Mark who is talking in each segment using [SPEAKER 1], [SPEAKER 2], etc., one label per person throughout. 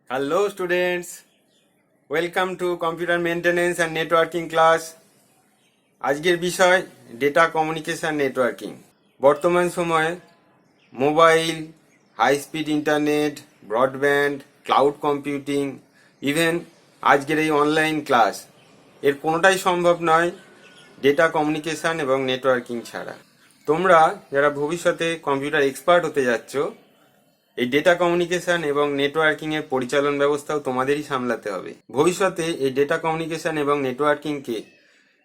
[SPEAKER 1] Hello students, welcome to computer maintenance and networking class. আজকের বিষয় data communication networking. বর্তমান সময়ে mobile, high speed internet, broadband, cloud computing, even আজকের এই online class এর কোনোটাই সম্ভব নয় ডেটা কমিউনিকেশন এবং নেটওয়ার্কিং ছাড়া। তোমরা যারা ভবিষ্যতে কম্পিউটার এক্সপার্ট হতে যাচ্ছ, এই ডেটা কমিউনিকেশন এবং নেটওয়ার্কিং এর পরিচালন ব্যবস্থাও তোমাদেরই সামলাতে হবে। ভবিষ্যতে এই ডেটা কমিউনিকেশন এবং নেটওয়ার্কিংকে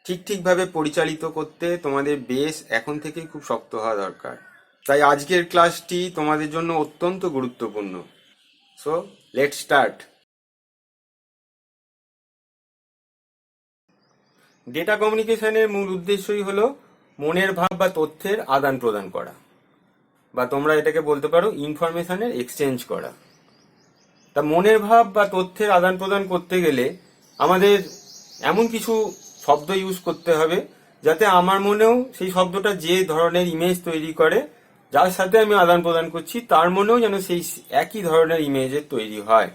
[SPEAKER 1] ঠিকভাবে পরিচালিত করতে তোমাদের বেস এখন থেকেই খুব শক্ত হওয়া দরকার। তাই আজকের ক্লাসটি তোমাদের জন্য অত্যন্ত গুরুত্বপূর্ণ। So let's start. ডেটা কমিউনিকেশনের মূল উদ্দেশ্যই হলো মনের ভাব বা তথ্যের আদান প্রদান করা, বা তোমরা এটাকে বলতে পারো ইনফরমেশনের এক্সচেঞ্জ করা। তা মনের ভাব বা তথ্যের আদান প্রদান করতে গেলে আমাদের এমন কিছু শব্দ ইউজ করতে হবে যাতে আমার মনেও সেই শব্দটা যে ধরনের ইমেজ তৈরি করে, যার সাথে আমি আদান প্রদান করছি তার মনেও যেন সেই একই ধরনের ইমেজের তৈরি হয়।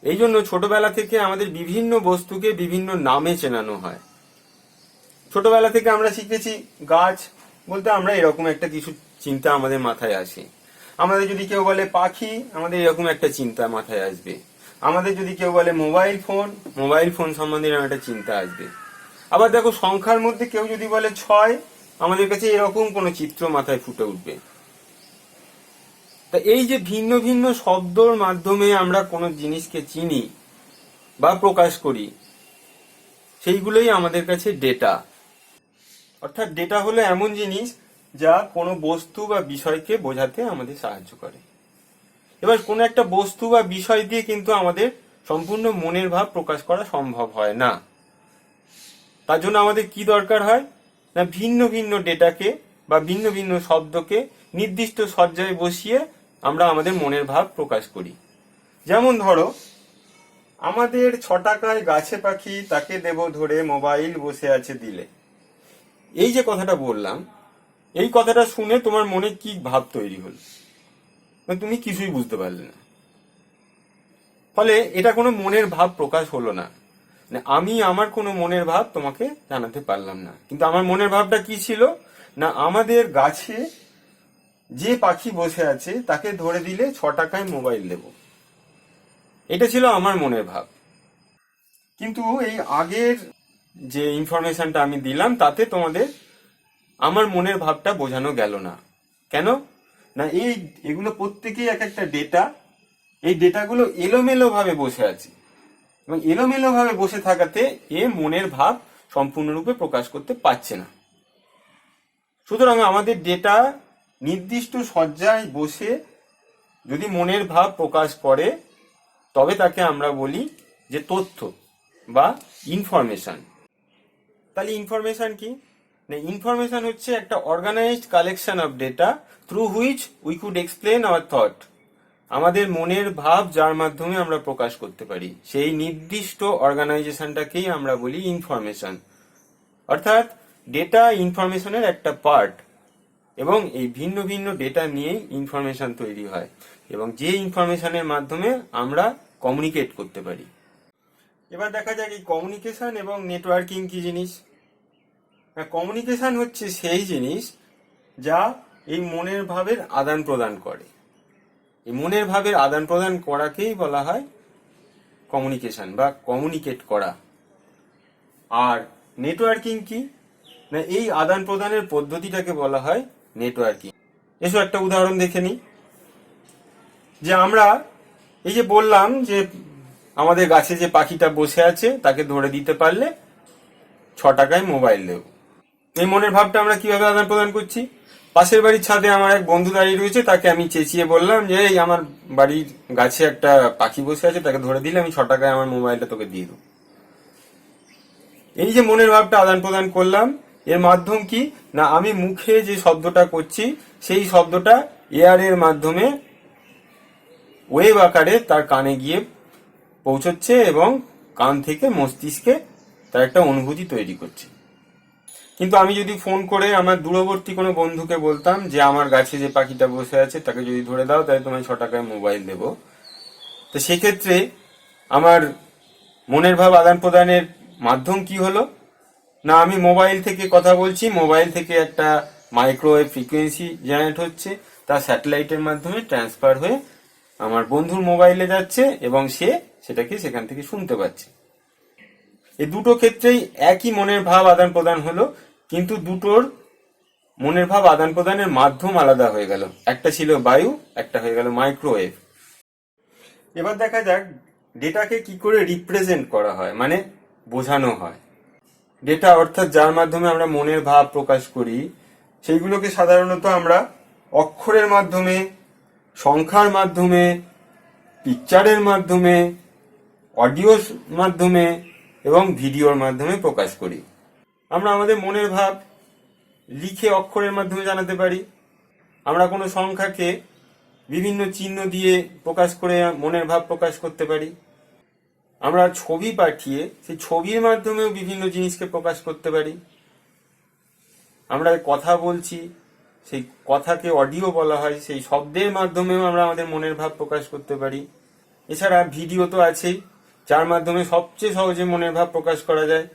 [SPEAKER 1] এই জন্য ছোটবেলা থেকে আমাদের বিভিন্ন বস্তুকে বিভিন্ন নামে চেনানো হয়। ছোটবেলা থেকে আমরা শিখেছি গাছ বলতে আমরা এরকম একটা কিছু চিন্তা আমাদের মাথায় আসে। আমাদের যদি কেউ বলে পাখি, আমাদের এরকম একটা চিন্তা মাথায় আসবে। আমাদের যদি কেউ বলে মোবাইল ফোন সম্বন্ধে এরকম একটা চিন্তা আসবে। আবার দেখো, সংখ্যার মধ্যে কেউ যদি বলে 6, আমাদের কাছে এরকম কোনো চিত্র মাথায় ফুটে উঠবে। তা এই যে ভিন্ন ভিন্ন শব্দর মাধ্যমে আমরা কোনো জিনিসকে চিনি বা প্রকাশ করি, সেইগুলোই আমাদের কাছে ডেটা। অর্থাৎ ডেটা হলো এমন জিনিস যা কোনো বস্তু বা বিষয়কে বোঝাতে আমাদের সাহায্য করে। এবার কোনো একটা বস্তু বা বিষয় দিয়ে কিন্তু আমাদের সম্পূর্ণ মনের ভাব প্রকাশ করা সম্ভব হয় না। তার জন্য আমাদের কি দরকার হয় না, ভিন্ন ভিন্ন ডেটাকে বা ভিন্ন ভিন্ন শব্দকে নির্দিষ্ট সজ্জায় বসিয়ে আমরা আমাদের মনের ভাব প্রকাশ করি। যেমন ধরো, আমাদের 6 টাকায় গাছে পাখি, তাকে দেব ধরে, মোবাইল বসে আছে দিলে। এই যে কথাটা বললাম, এই কথাটা শুনে তোমার মনে কি ভাব তৈরি হলো? তুমি কিছুই বুঝতে পারলে না। ফলে এটা কোনো মনের ভাব প্রকাশ হলো না। আমি আমার কোনো মনের ভাব তোমাকে জানাতে পারলাম না। কিন্তু আমার মনের ভাবটা কি ছিল না, আমাদের গাছে যে পাখি বসে আছে তাকে ধরে দিলে 6 টাকায় মোবাইল দেব। এটা ছিল আমার মনের ভাব। কিন্তু এই আগের যে ইনফরমেশনটা আমি দিলাম তাতে তোমাদের আমার মনের ভাবটা বোঝানো গেল না। কেন না, এগুলো প্রত্যেকেই এক একটা ডেটা। এই ডেটাগুলো এলোমেলো ভাবে বসে আছে, এবং এলোমেলো ভাবে বসে থাকাতে এ মনের ভাব সম্পূর্ণরূপে প্রকাশ করতে পারছে না। সুতরাং আমাদের ডেটা নির্দিষ্ট সজ্জায় বসে যদি মনের ভাব প্রকাশ করে, তবে তাকে আমরা বলি যে তথ্য বা ইনফরমেশন। তাহলে ইনফরমেশন কি না, ইনফরমেশন হচ্ছে একটা organised collection of data through which we could explain our thought. আমাদের মনের ভাব যার মাধ্যমে আমরা প্রকাশ করতে পারি, সেই নির্দিষ্ট অর্গানাইজেশনটাকেই আমরা বলি ইনফরমেশন। অর্থাৎ ডেটা ইনফরমেশনের একটা পার্ট, এবং এই ভিন্ন ভিন্ন ডেটা নিয়েই ইনফরমেশন তৈরি হয়, এবং যে ইনফরমেশনের মাধ্যমে আমরা কমিউনিকেট করতে পারি। এবার দেখা যাক এই কমিউনিকেশন এবং নেটওয়ার্কিং কি জিনিস। কমিউনিকেশন হচ্ছে সেই জিনিস যা এই মনের ভাবের আদান প্রদান করে। এই মনের ভাবের আদান প্রদান করাকেই বলা হয় কমিউনিকেশন বা কমিউনিকেট করা। আর নেটওয়ার্কিং কি না, এই আদান প্রদানের পদ্ধতিটাকে বলা হয় নেটওয়ার্কিং। এসো একটা উদাহরণ দেখে নিই। যে আমরা এই যে বললাম যে আমাদের গাছে যে পাখিটা বসে আছে তাকে ধরে দিতে পারলে 6 টাকায় মোবাইল দেব। এই মনের ভাবটা আমরা কিভাবে আদান প্রদান করছি? পাশের বাড়ির ছাদে আমার এক বন্ধু দাঁড়িয়ে রয়েছে, তাকে আমি চেঁচিয়ে বললাম যে এই আমার বাড়ির গাছে একটা পাখি বসে আছে, তাকে ধরে দিলে আমি 6 টাকায় আমার মোবাইলটা তোকে দিয়ে দেবো। এই যে মনের ভাবটা আদান প্রদান করলাম, এর মাধ্যম কি না, আমি মুখে যে শব্দটা করছি সেই শব্দটা এয়ারের মাধ্যমে ওয়েভ আকারে তার কানে গিয়ে পৌঁছচ্ছে এবং কান থেকে মস্তিষ্কে তার একটা অনুভূতি তৈরি করছে। কিন্তু আমি যদি ফোন করে আমার দূরবর্তী কোনো বন্ধুকে বলতাম যে আমার গাছে যে পাখিটা বসে আছে তাকে যদি ধরে দাও তাহলে তোমায় 6 টাকায় মোবাইল দেবো, তো সেক্ষেত্রে আমার মনের ভাব আদান প্রদানের মাধ্যম কি হলো না, আমি মোবাইল থেকে কথা বলছি, মোবাইল থেকে একটা মাইক্রোওয়েভ ফ্রিকোয়েন্সি জেনারেট হচ্ছে, তা স্যাটেলাইটের মাধ্যমে ট্রান্সফার হয়ে আমার বন্ধুর মোবাইলে যাচ্ছে এবং সে সেটাকে সেখান থেকে শুনতে পাচ্ছে। এই দুটো ক্ষেত্রেই একই মনের ভাব আদান প্রদান হলো, কিন্তু দুটোর মনের ভাব আদান প্রদানের মাধ্যম আলাদা হয়ে গেল, একটা ছিল বায়ু, একটা হয়ে গেল মাইক্রোওয়েভ। এবার দেখা যাক ডেটাকে কি করে রিপ্রেজেন্ট করা হয়, মানে বোঝানো হয়। ডেটা অর্থাৎ যার মাধ্যমে আমরা মনের ভাব প্রকাশ করি, সেইগুলোকে সাধারণত আমরা অক্ষরের মাধ্যমে, সংখ্যার মাধ্যমে, পিকচারের মাধ্যমে, অডিওর মাধ্যমে এবং ভিডিওর মাধ্যমে প্রকাশ করি। আমরা আমাদের মনের ভাব লিখে অক্ষরের মাধ্যমে জানাতে পারি। আমরা কোনো সংখ্যাকে বিভিন্ন চিহ্ন দিয়ে প্রকাশ করে মনের ভাব প্রকাশ করতে পারি। আমরা ছবি পাঠিয়ে সেই ছবির মাধ্যমেও বিভিন্ন জিনিসকে প্রকাশ করতে পারি। আমরা কথা বলছি, সেই কথাকে অডিও বলা হয়, সেই শব্দের মাধ্যমেও আমরা আমাদের মনের ভাব প্রকাশ করতে পারি। এছাড়া ভিডিও তো আছেই, যার মাধ্যমে সবচেয়ে সহজে মনের ভাব প্রকাশ করা যায়।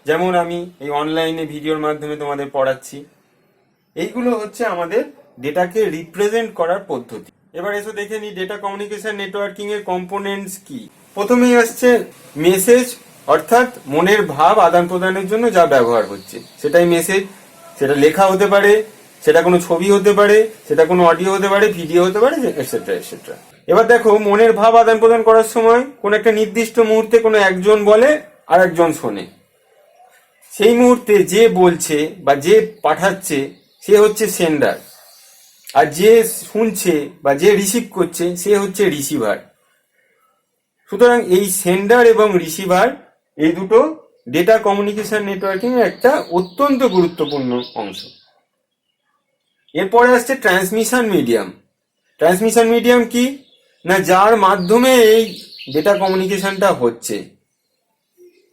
[SPEAKER 1] যেমন আমি এই অনলাইনে ভিডিওর মাধ্যমে তোমাদের পড়াচ্ছি। এইগুলো হচ্ছে আমাদের ডেটাকে রিপ্রেজেন্ট করার পদ্ধতি। এবার এসো দেখে নিই ডেটা কমিউনিকেশন নেটওয়ার্কিং এর কম্পোনেন্টস কি। প্রথমেই আসছে মেসেজ, অর্থাৎ মনের ভাব আদান প্রদানের জন্য যা ব্যবহার হচ্ছে সেটাই মেসেজ। সেটা লেখা হতে পারে, সেটা কোনো ছবি হতে পারে, সেটা কোনো অডিও হতে পারে, ভিডিও হতে পারে, এটসেট্রা এটসেট্রা। এবার দেখো, মনের ভাব আদান প্রদান করার সময় কোন একটা নির্দিষ্ট মুহূর্তে কোনো একজন বলে আর একজন শোনে। সেই মুহূর্তে যে বলছে বা যে পাঠাচ্ছে সে হচ্ছে সেন্ডার, আর যে শুনছে বা যে রিসিভ করছে সে হচ্ছে রিসিভার। সুতরাং এই সেন্ডার এবং রিসিভার এই দুটো ডেটা কমিউনিকেশন নেটওয়ার্কিং এর একটা অত্যন্ত গুরুত্বপূর্ণ অংশ। এরপরে আসছে ট্রান্সমিশন মিডিয়াম। ট্রান্সমিশন মিডিয়াম কি না, যার মাধ্যমে এই ডেটা কমিউনিকেশনটা হচ্ছে।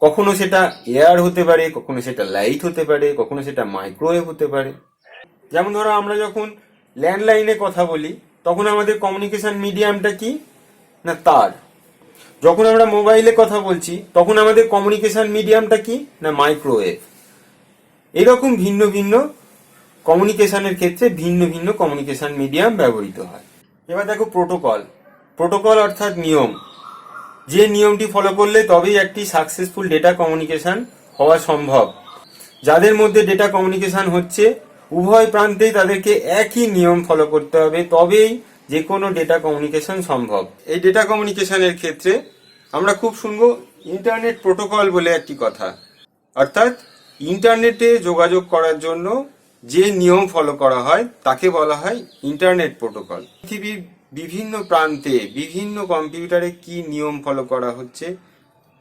[SPEAKER 1] কখনো সেটা এয়ার হতে পারে, কখনো সেটা লাইট হতে পারে, কখনো সেটা মাইক্রোওয়েভ হতে পারে। যেমন ধরো আমরা যখন ল্যান্ডলাইনে কথা বলি তখন আমাদের কমিউনিকেশন মিডিয়ামটা কি না তার। যখন আমরা মোবাইলে কথা বলছি তখন আমাদের কমিউনিকেশন মিডিয়ামটা কি না মাইক্রোওয়েভ। এরকম ভিন্ন ভিন্ন কমিউনিকেশনের ক্ষেত্রে ভিন্ন ভিন্ন কমিউনিকেশন মিডিয়াম ব্যবহৃত হয়। এবার দেখো প্রোটোকল। প্রোটোকল অর্থাৎ নিয়ম, যে নিয়মটি ফলো করলে তবেই একটি সাকসেসফুল ডেটা কমিউনিকেশন হওয়া সম্ভব। যাদের মধ্যে ডেটা কমিউনিকেশন হচ্ছে উভয় প্রান্তেই তাদেরকে একই নিয়ম ফলো করতে হবে, তবেই যে কোনো ডেটা কমিউনিকেশন সম্ভব। এই ডেটা কমিউনিকেশনের ক্ষেত্রে আমরা খুব শুনবো ইন্টারনেট প্রোটোকল বলে একটি কথা, অর্থাৎ ইন্টারনেটে যোগাযোগ করার জন্য যে নিয়ম ফলো করা হয় তাকে বলা হয় ইন্টারনেট প্রোটোকল। পৃথিবীর বিভিন্ন প্রান্তে বিভিন্ন কম্পিউটারে কি নিয়ম ফলো করা হচ্ছে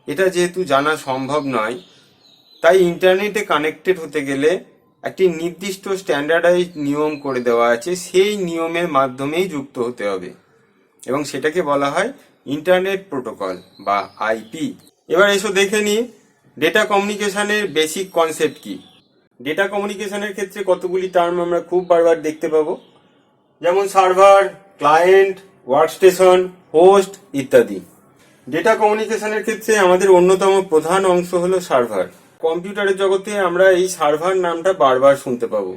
[SPEAKER 1] এটা যেহেতু জানা সম্ভব নয়, তাই ইন্টারনেটে কানেক্টেড হতে গেলে একটি নির্দিষ্ট স্ট্যান্ডার্ডাইজড নিয়ম করে দেওয়া আছে, সেই নিয়মের মাধ্যমেই যুক্ত হতে হবে এবং সেটাকে বলা হয় ইন্টারনেট প্রোটোকল বা আইপি। এবার এসো দেখে নিই ডেটা কমিউনিকেশনের বেসিক কনসেপ্ট কি। ডেটা কমিউনিকেশনের ক্ষেত্রে কতগুলি টার্ম আমরা খুব বারবার দেখতে পাবো, যেমন সার্ভার, ক্লায়েন্ট, ওয়ার্কস্টেশন, হোস্ট ইত্যাদি। ডেটা কমিউনিকেশনের ক্ষেত্রে আমাদের অন্যতম প্রধান অংশ হলো সার্ভার। কম্পিউটারের জগতে আমরা এই সার্ভার নামটা বারবার শুনতে পাবো।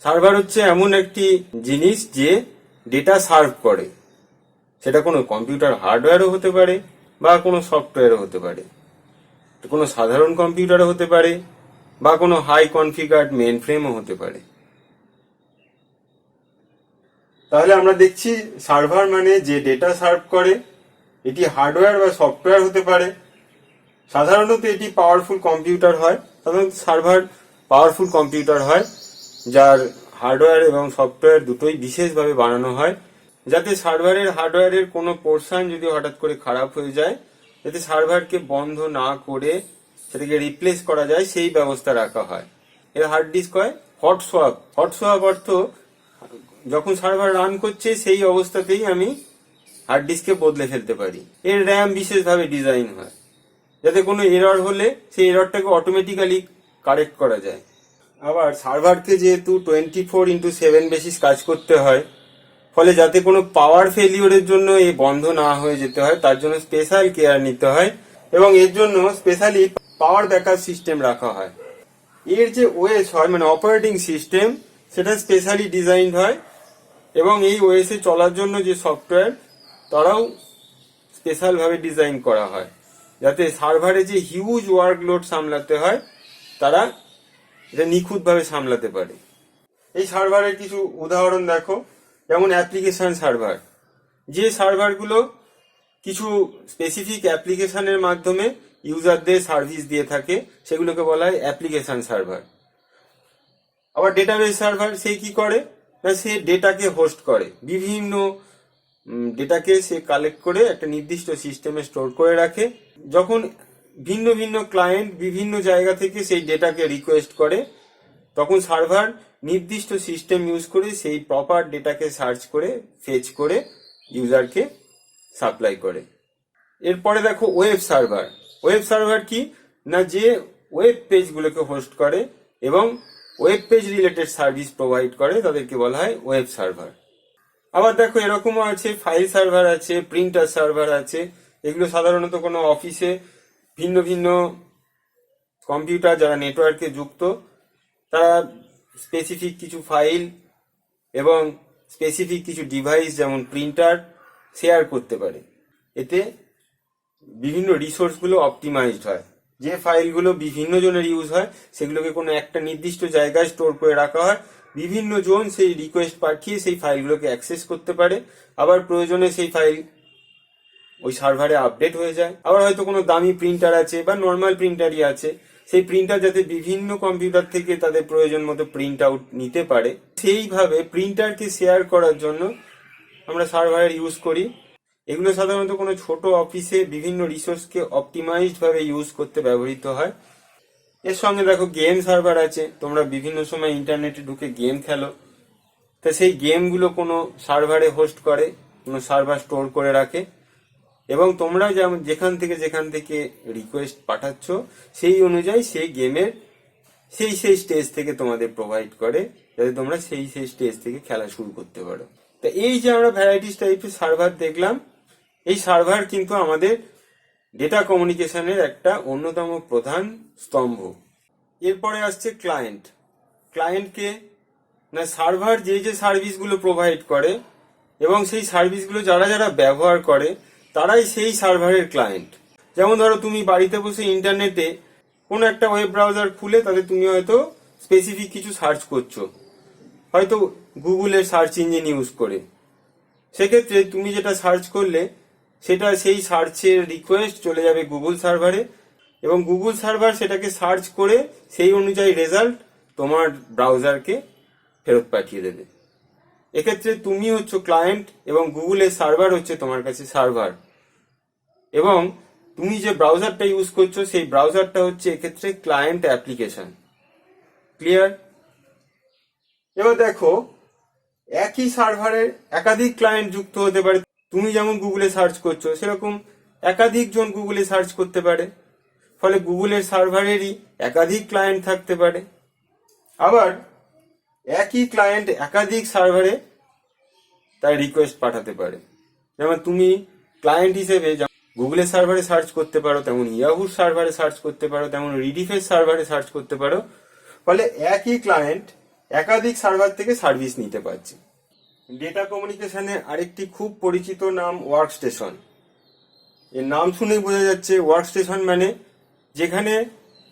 [SPEAKER 1] সার্ভার হচ্ছে এমন একটি জিনিস যে ডেটা সার্ভ করে, সেটা কোনো কম্পিউটার হার্ডওয়্যারও হতে পারে বা কোনো সফটওয়্যারও হতে পারে, কোনো সাধারণ কম্পিউটারও হতে পারে বা কোনো হাই কনফিগার্ড মেইন ফ্রেমও হতে পারে। তাহলে আমরা দেখছি সার্ভার মানে যে ডেটা সার্ভ করে, এটি হার্ডওয়্যার বা সফটওয়্যার হতে পারে। সাধারণত এটি পাওয়ারফুল কম্পিউটার হয়, সাধারণত সার্ভার পাওয়ারফুল কম্পিউটার হয় যার হার্ডওয়্যার এবং সফটওয়্যার দুটোই বিশেষভাবে বানানো হয়, যাতে সার্ভারের হার্ডওয়্যারের কোনো পোর্শন যদি হঠাৎ করে খারাপ হয়ে যায় যাতে সার্ভারকে বন্ধ না করে সেটাকে রিপ্লেস করা যায় সেই ব্যবস্থা রাখা হয়। এর হার্ড ডিস্ক হয় হট সোয়াপ। হট সোয়াপ অর্থ যখন সার্ভার রান করছে সেই অবস্থাতেই আমি হার্ড ডিস্কে বদলে ফেলতে পারি। এর র্যাম বিশেষভাবে ডিজাইন হয় যাতে কোনো এরর হলে সেই এররটাকে অটোমেটিক্যালি কারেক্ট করা যায়। আবার সার্ভারকে যেহেতু 24/7 বেসিস কাজ করতে হয়, ফলে যাতে কোনো পাওয়ার ফেলিওরের জন্য এই বন্ধ না হয়ে যেতে হয় তার জন্য স্পেশাল কেয়ার নিতে হয় এবং এর জন্য স্পেশালি পাওয়ার ব্যাকআপ সিস্টেম রাখা হয়। এর যে ওএস হয় মানে অপারেটিং সিস্টেম সেটা স্পেশালি ডিজাইন হয় এবং এই ওএস এ চলার জন্য যে সফটওয়্যার তারাও স্পেশাল ভাবে ডিজাইন করা হয় যাতে সার্ভারে যে হিউজ ওয়ার্কলোড সামলাতে হয় তারা এটা নিখুঁতভাবে সামলাতে পারে। এই সার্ভারের কিছু উদাহরণ দেখো, যেমন অ্যাপ্লিকেশন সার্ভার, যে সার্ভারগুলো কিছু স্পেসিফিক অ্যাপ্লিকেশনের মাধ্যমে ইউজারদের সার্ভিস দিয়ে থাকে সেগুলোকে বলা হয় অ্যাপ্লিকেশন সার্ভার। আবার ডেটাবেস সার্ভার সে কি করে না সে ডেটাকে হোস্ট করে, বিভিন্ন ডেটাকে সে কালেক্ট করে একটা নির্দিষ্ট সিস্টেমে স্টোর করে রাখে। যখন ভিন্ন ভিন্ন ক্লায়েন্ট বিভিন্ন জায়গা থেকে সেই ডেটাকে রিকোয়েস্ট করে তখন সার্ভার নির্দিষ্ট সিস্টেম ইউজ করে সেই প্রপার ডেটাকে সার্চ করে ফেচ করে ইউজারকে সাপ্লাই করে। এরপরে দেখো ওয়েব সার্ভার। ওয়েব সার্ভার কি না যে ওয়েব পেজগুলোকে হোস্ট করে এবং web page related service provide করে তাদেরকে বলা হয় ওয়েব সার্ভার। আবার দেখো এরকমও আছে ফাইল সার্ভার আছে, প্রিন্টার সার্ভার আছে। এগুলো সাধারণত কোনো অফিসে ভিন্ন ভিন্ন কম্পিউটার যারা নেটওয়ার্কে যুক্ত তারা স্পেসিফিক কিছু ফাইল এবং স্পেসিফিক কিছু ডিভাইস যেমন প্রিন্টার শেয়ার করতে পারে। এতে বিভিন্ন রিসোর্সগুলো অপটিমাইজড হয়। যে ফাইলগুলো বিভিন্ন জনের ইউজ হয় সেগুলোকে কোনো একটা নির্দিষ্ট জায়গায় স্টোর করে রাখা হয়, বিভিন্ন জন সেই রিকোয়েস্ট পাঠিয়ে সেই ফাইলগুলোকে অ্যাক্সেস করতে পারে। আবার প্রয়োজনে সেই ফাইল ওই সার্ভারে আপডেট হয়ে যায়। আবার হয়তো কোনো দামি প্রিন্টার আছে বা নর্মাল প্রিন্টারই আছে, সেই প্রিন্টার যাতে বিভিন্ন কম্পিউটার থেকে তাদের প্রয়োজন মতো প্রিন্ট আউট নিতে পারে সেইভাবে প্রিন্টারকে শেয়ার করার জন্য আমরা সার্ভারের ইউজ করি। এগুলো সাধারণত কোনো ছোট অফিসে বিভিন্ন রিসোর্সকে অপটিমাইজড ভাবে ইউজ করতে ব্যবহৃত হয়। এর সঙ্গে দেখো গেম সার্ভার আছে, তোমরা বিভিন্ন সময় ইন্টারনেটে ঢুকে গেম খেলো, তা সেই গেমগুলো কোনো সার্ভারে হোস্ট করে, কোনো সার্ভার স্টোর করে রাখে এবং তোমরা যেমন যেখান থেকে রিকোয়েস্ট পাঠাচ্ছ সেই অনুযায়ী সেই গেমের সেই স্টেজ থেকে তোমাদের প্রোভাইড করে যাতে তোমরা সেই স্টেজ থেকে খেলা শুরু করতে পারো। তা এই যে আমরা ভ্যারাইটিস টাইপের সার্ভার দেখলাম, এই সার্ভার কিন্তু আমাদের ডেটা কমিউনিকেশনের একটা অন্যতম প্রধান স্তম্ভ। এরপরে আসছে ক্লায়েন্ট। ক্লায়েন্টকে না সার্ভার যে সার্ভিসগুলো প্রোভাইড করে এবং সেই সার্ভিসগুলো যারা যারা ব্যবহার করে তারাই সেই সার্ভারের ক্লায়েন্ট। যেমন ধরো তুমি বাড়িতে বসে ইন্টারনেটে কোনো একটা ওয়েব ব্রাউজার খুলে তাতে তুমি হয়তো স্পেসিফিক কিছু সার্চ করছো, হয়তো গুগলের সার্চ ইঞ্জিন ইউজ করে। সেক্ষেত্রে তুমি যেটা সার্চ করলে সেটা সেই সার্চের রিকোয়েস্ট চলে যাবে গুগল সার্ভারে এবং গুগল সার্ভার সেটাকে সার্চ করে সেই অনুযায়ী রেজাল্ট তোমার ব্রাউজারকে ফেরত পাঠিয়ে দেবে। এক্ষেত্রে তুমি হচ্ছে ক্লায়েন্ট এবং গুগলের সার্ভার হচ্ছে তোমার কাছে সার্ভার এবং তুমি যে ব্রাউজারটা ইউজ করছো সেই ব্রাউজারটা হচ্ছে এক্ষেত্রে ক্লায়েন্ট অ্যাপ্লিকেশন। ক্লিয়ার? এবার দেখো একই সার্ভারে একাধিক ক্লায়েন্ট যুক্ত হতে পারে। তুমি যেমন গুগলে সার্চ করছো সেরকম একাধিক জন গুগলে সার্চ করতে পারে, ফলে গুগলের সার্ভারেরই একাধিক ক্লায়েন্ট থাকতে পারে। আবার একই ক্লায়েন্ট একাধিক সার্ভারে তার রিকোয়েস্ট পাঠাতে পারে। যেমন তুমি ক্লায়েন্ট হিসেবে গুগলের সার্ভারে সার্চ করতে পারো, তেমন ইয়াহুর সার্ভারে সার্চ করতে পারো, তেমন রিডিফের সার্ভারে সার্চ করতে পারো। ফলে একই ক্লায়েন্ট একাধিক সার্ভার থেকে সার্ভিস নিতে পারছে। ডেটা কমিউনিকেশনের আরেকটি খুব পরিচিত নাম ওয়ার্ক স্টেশন। এর নাম শুনেই বোঝা যাচ্ছে ওয়ার্ক স্টেশন মানে যেখানে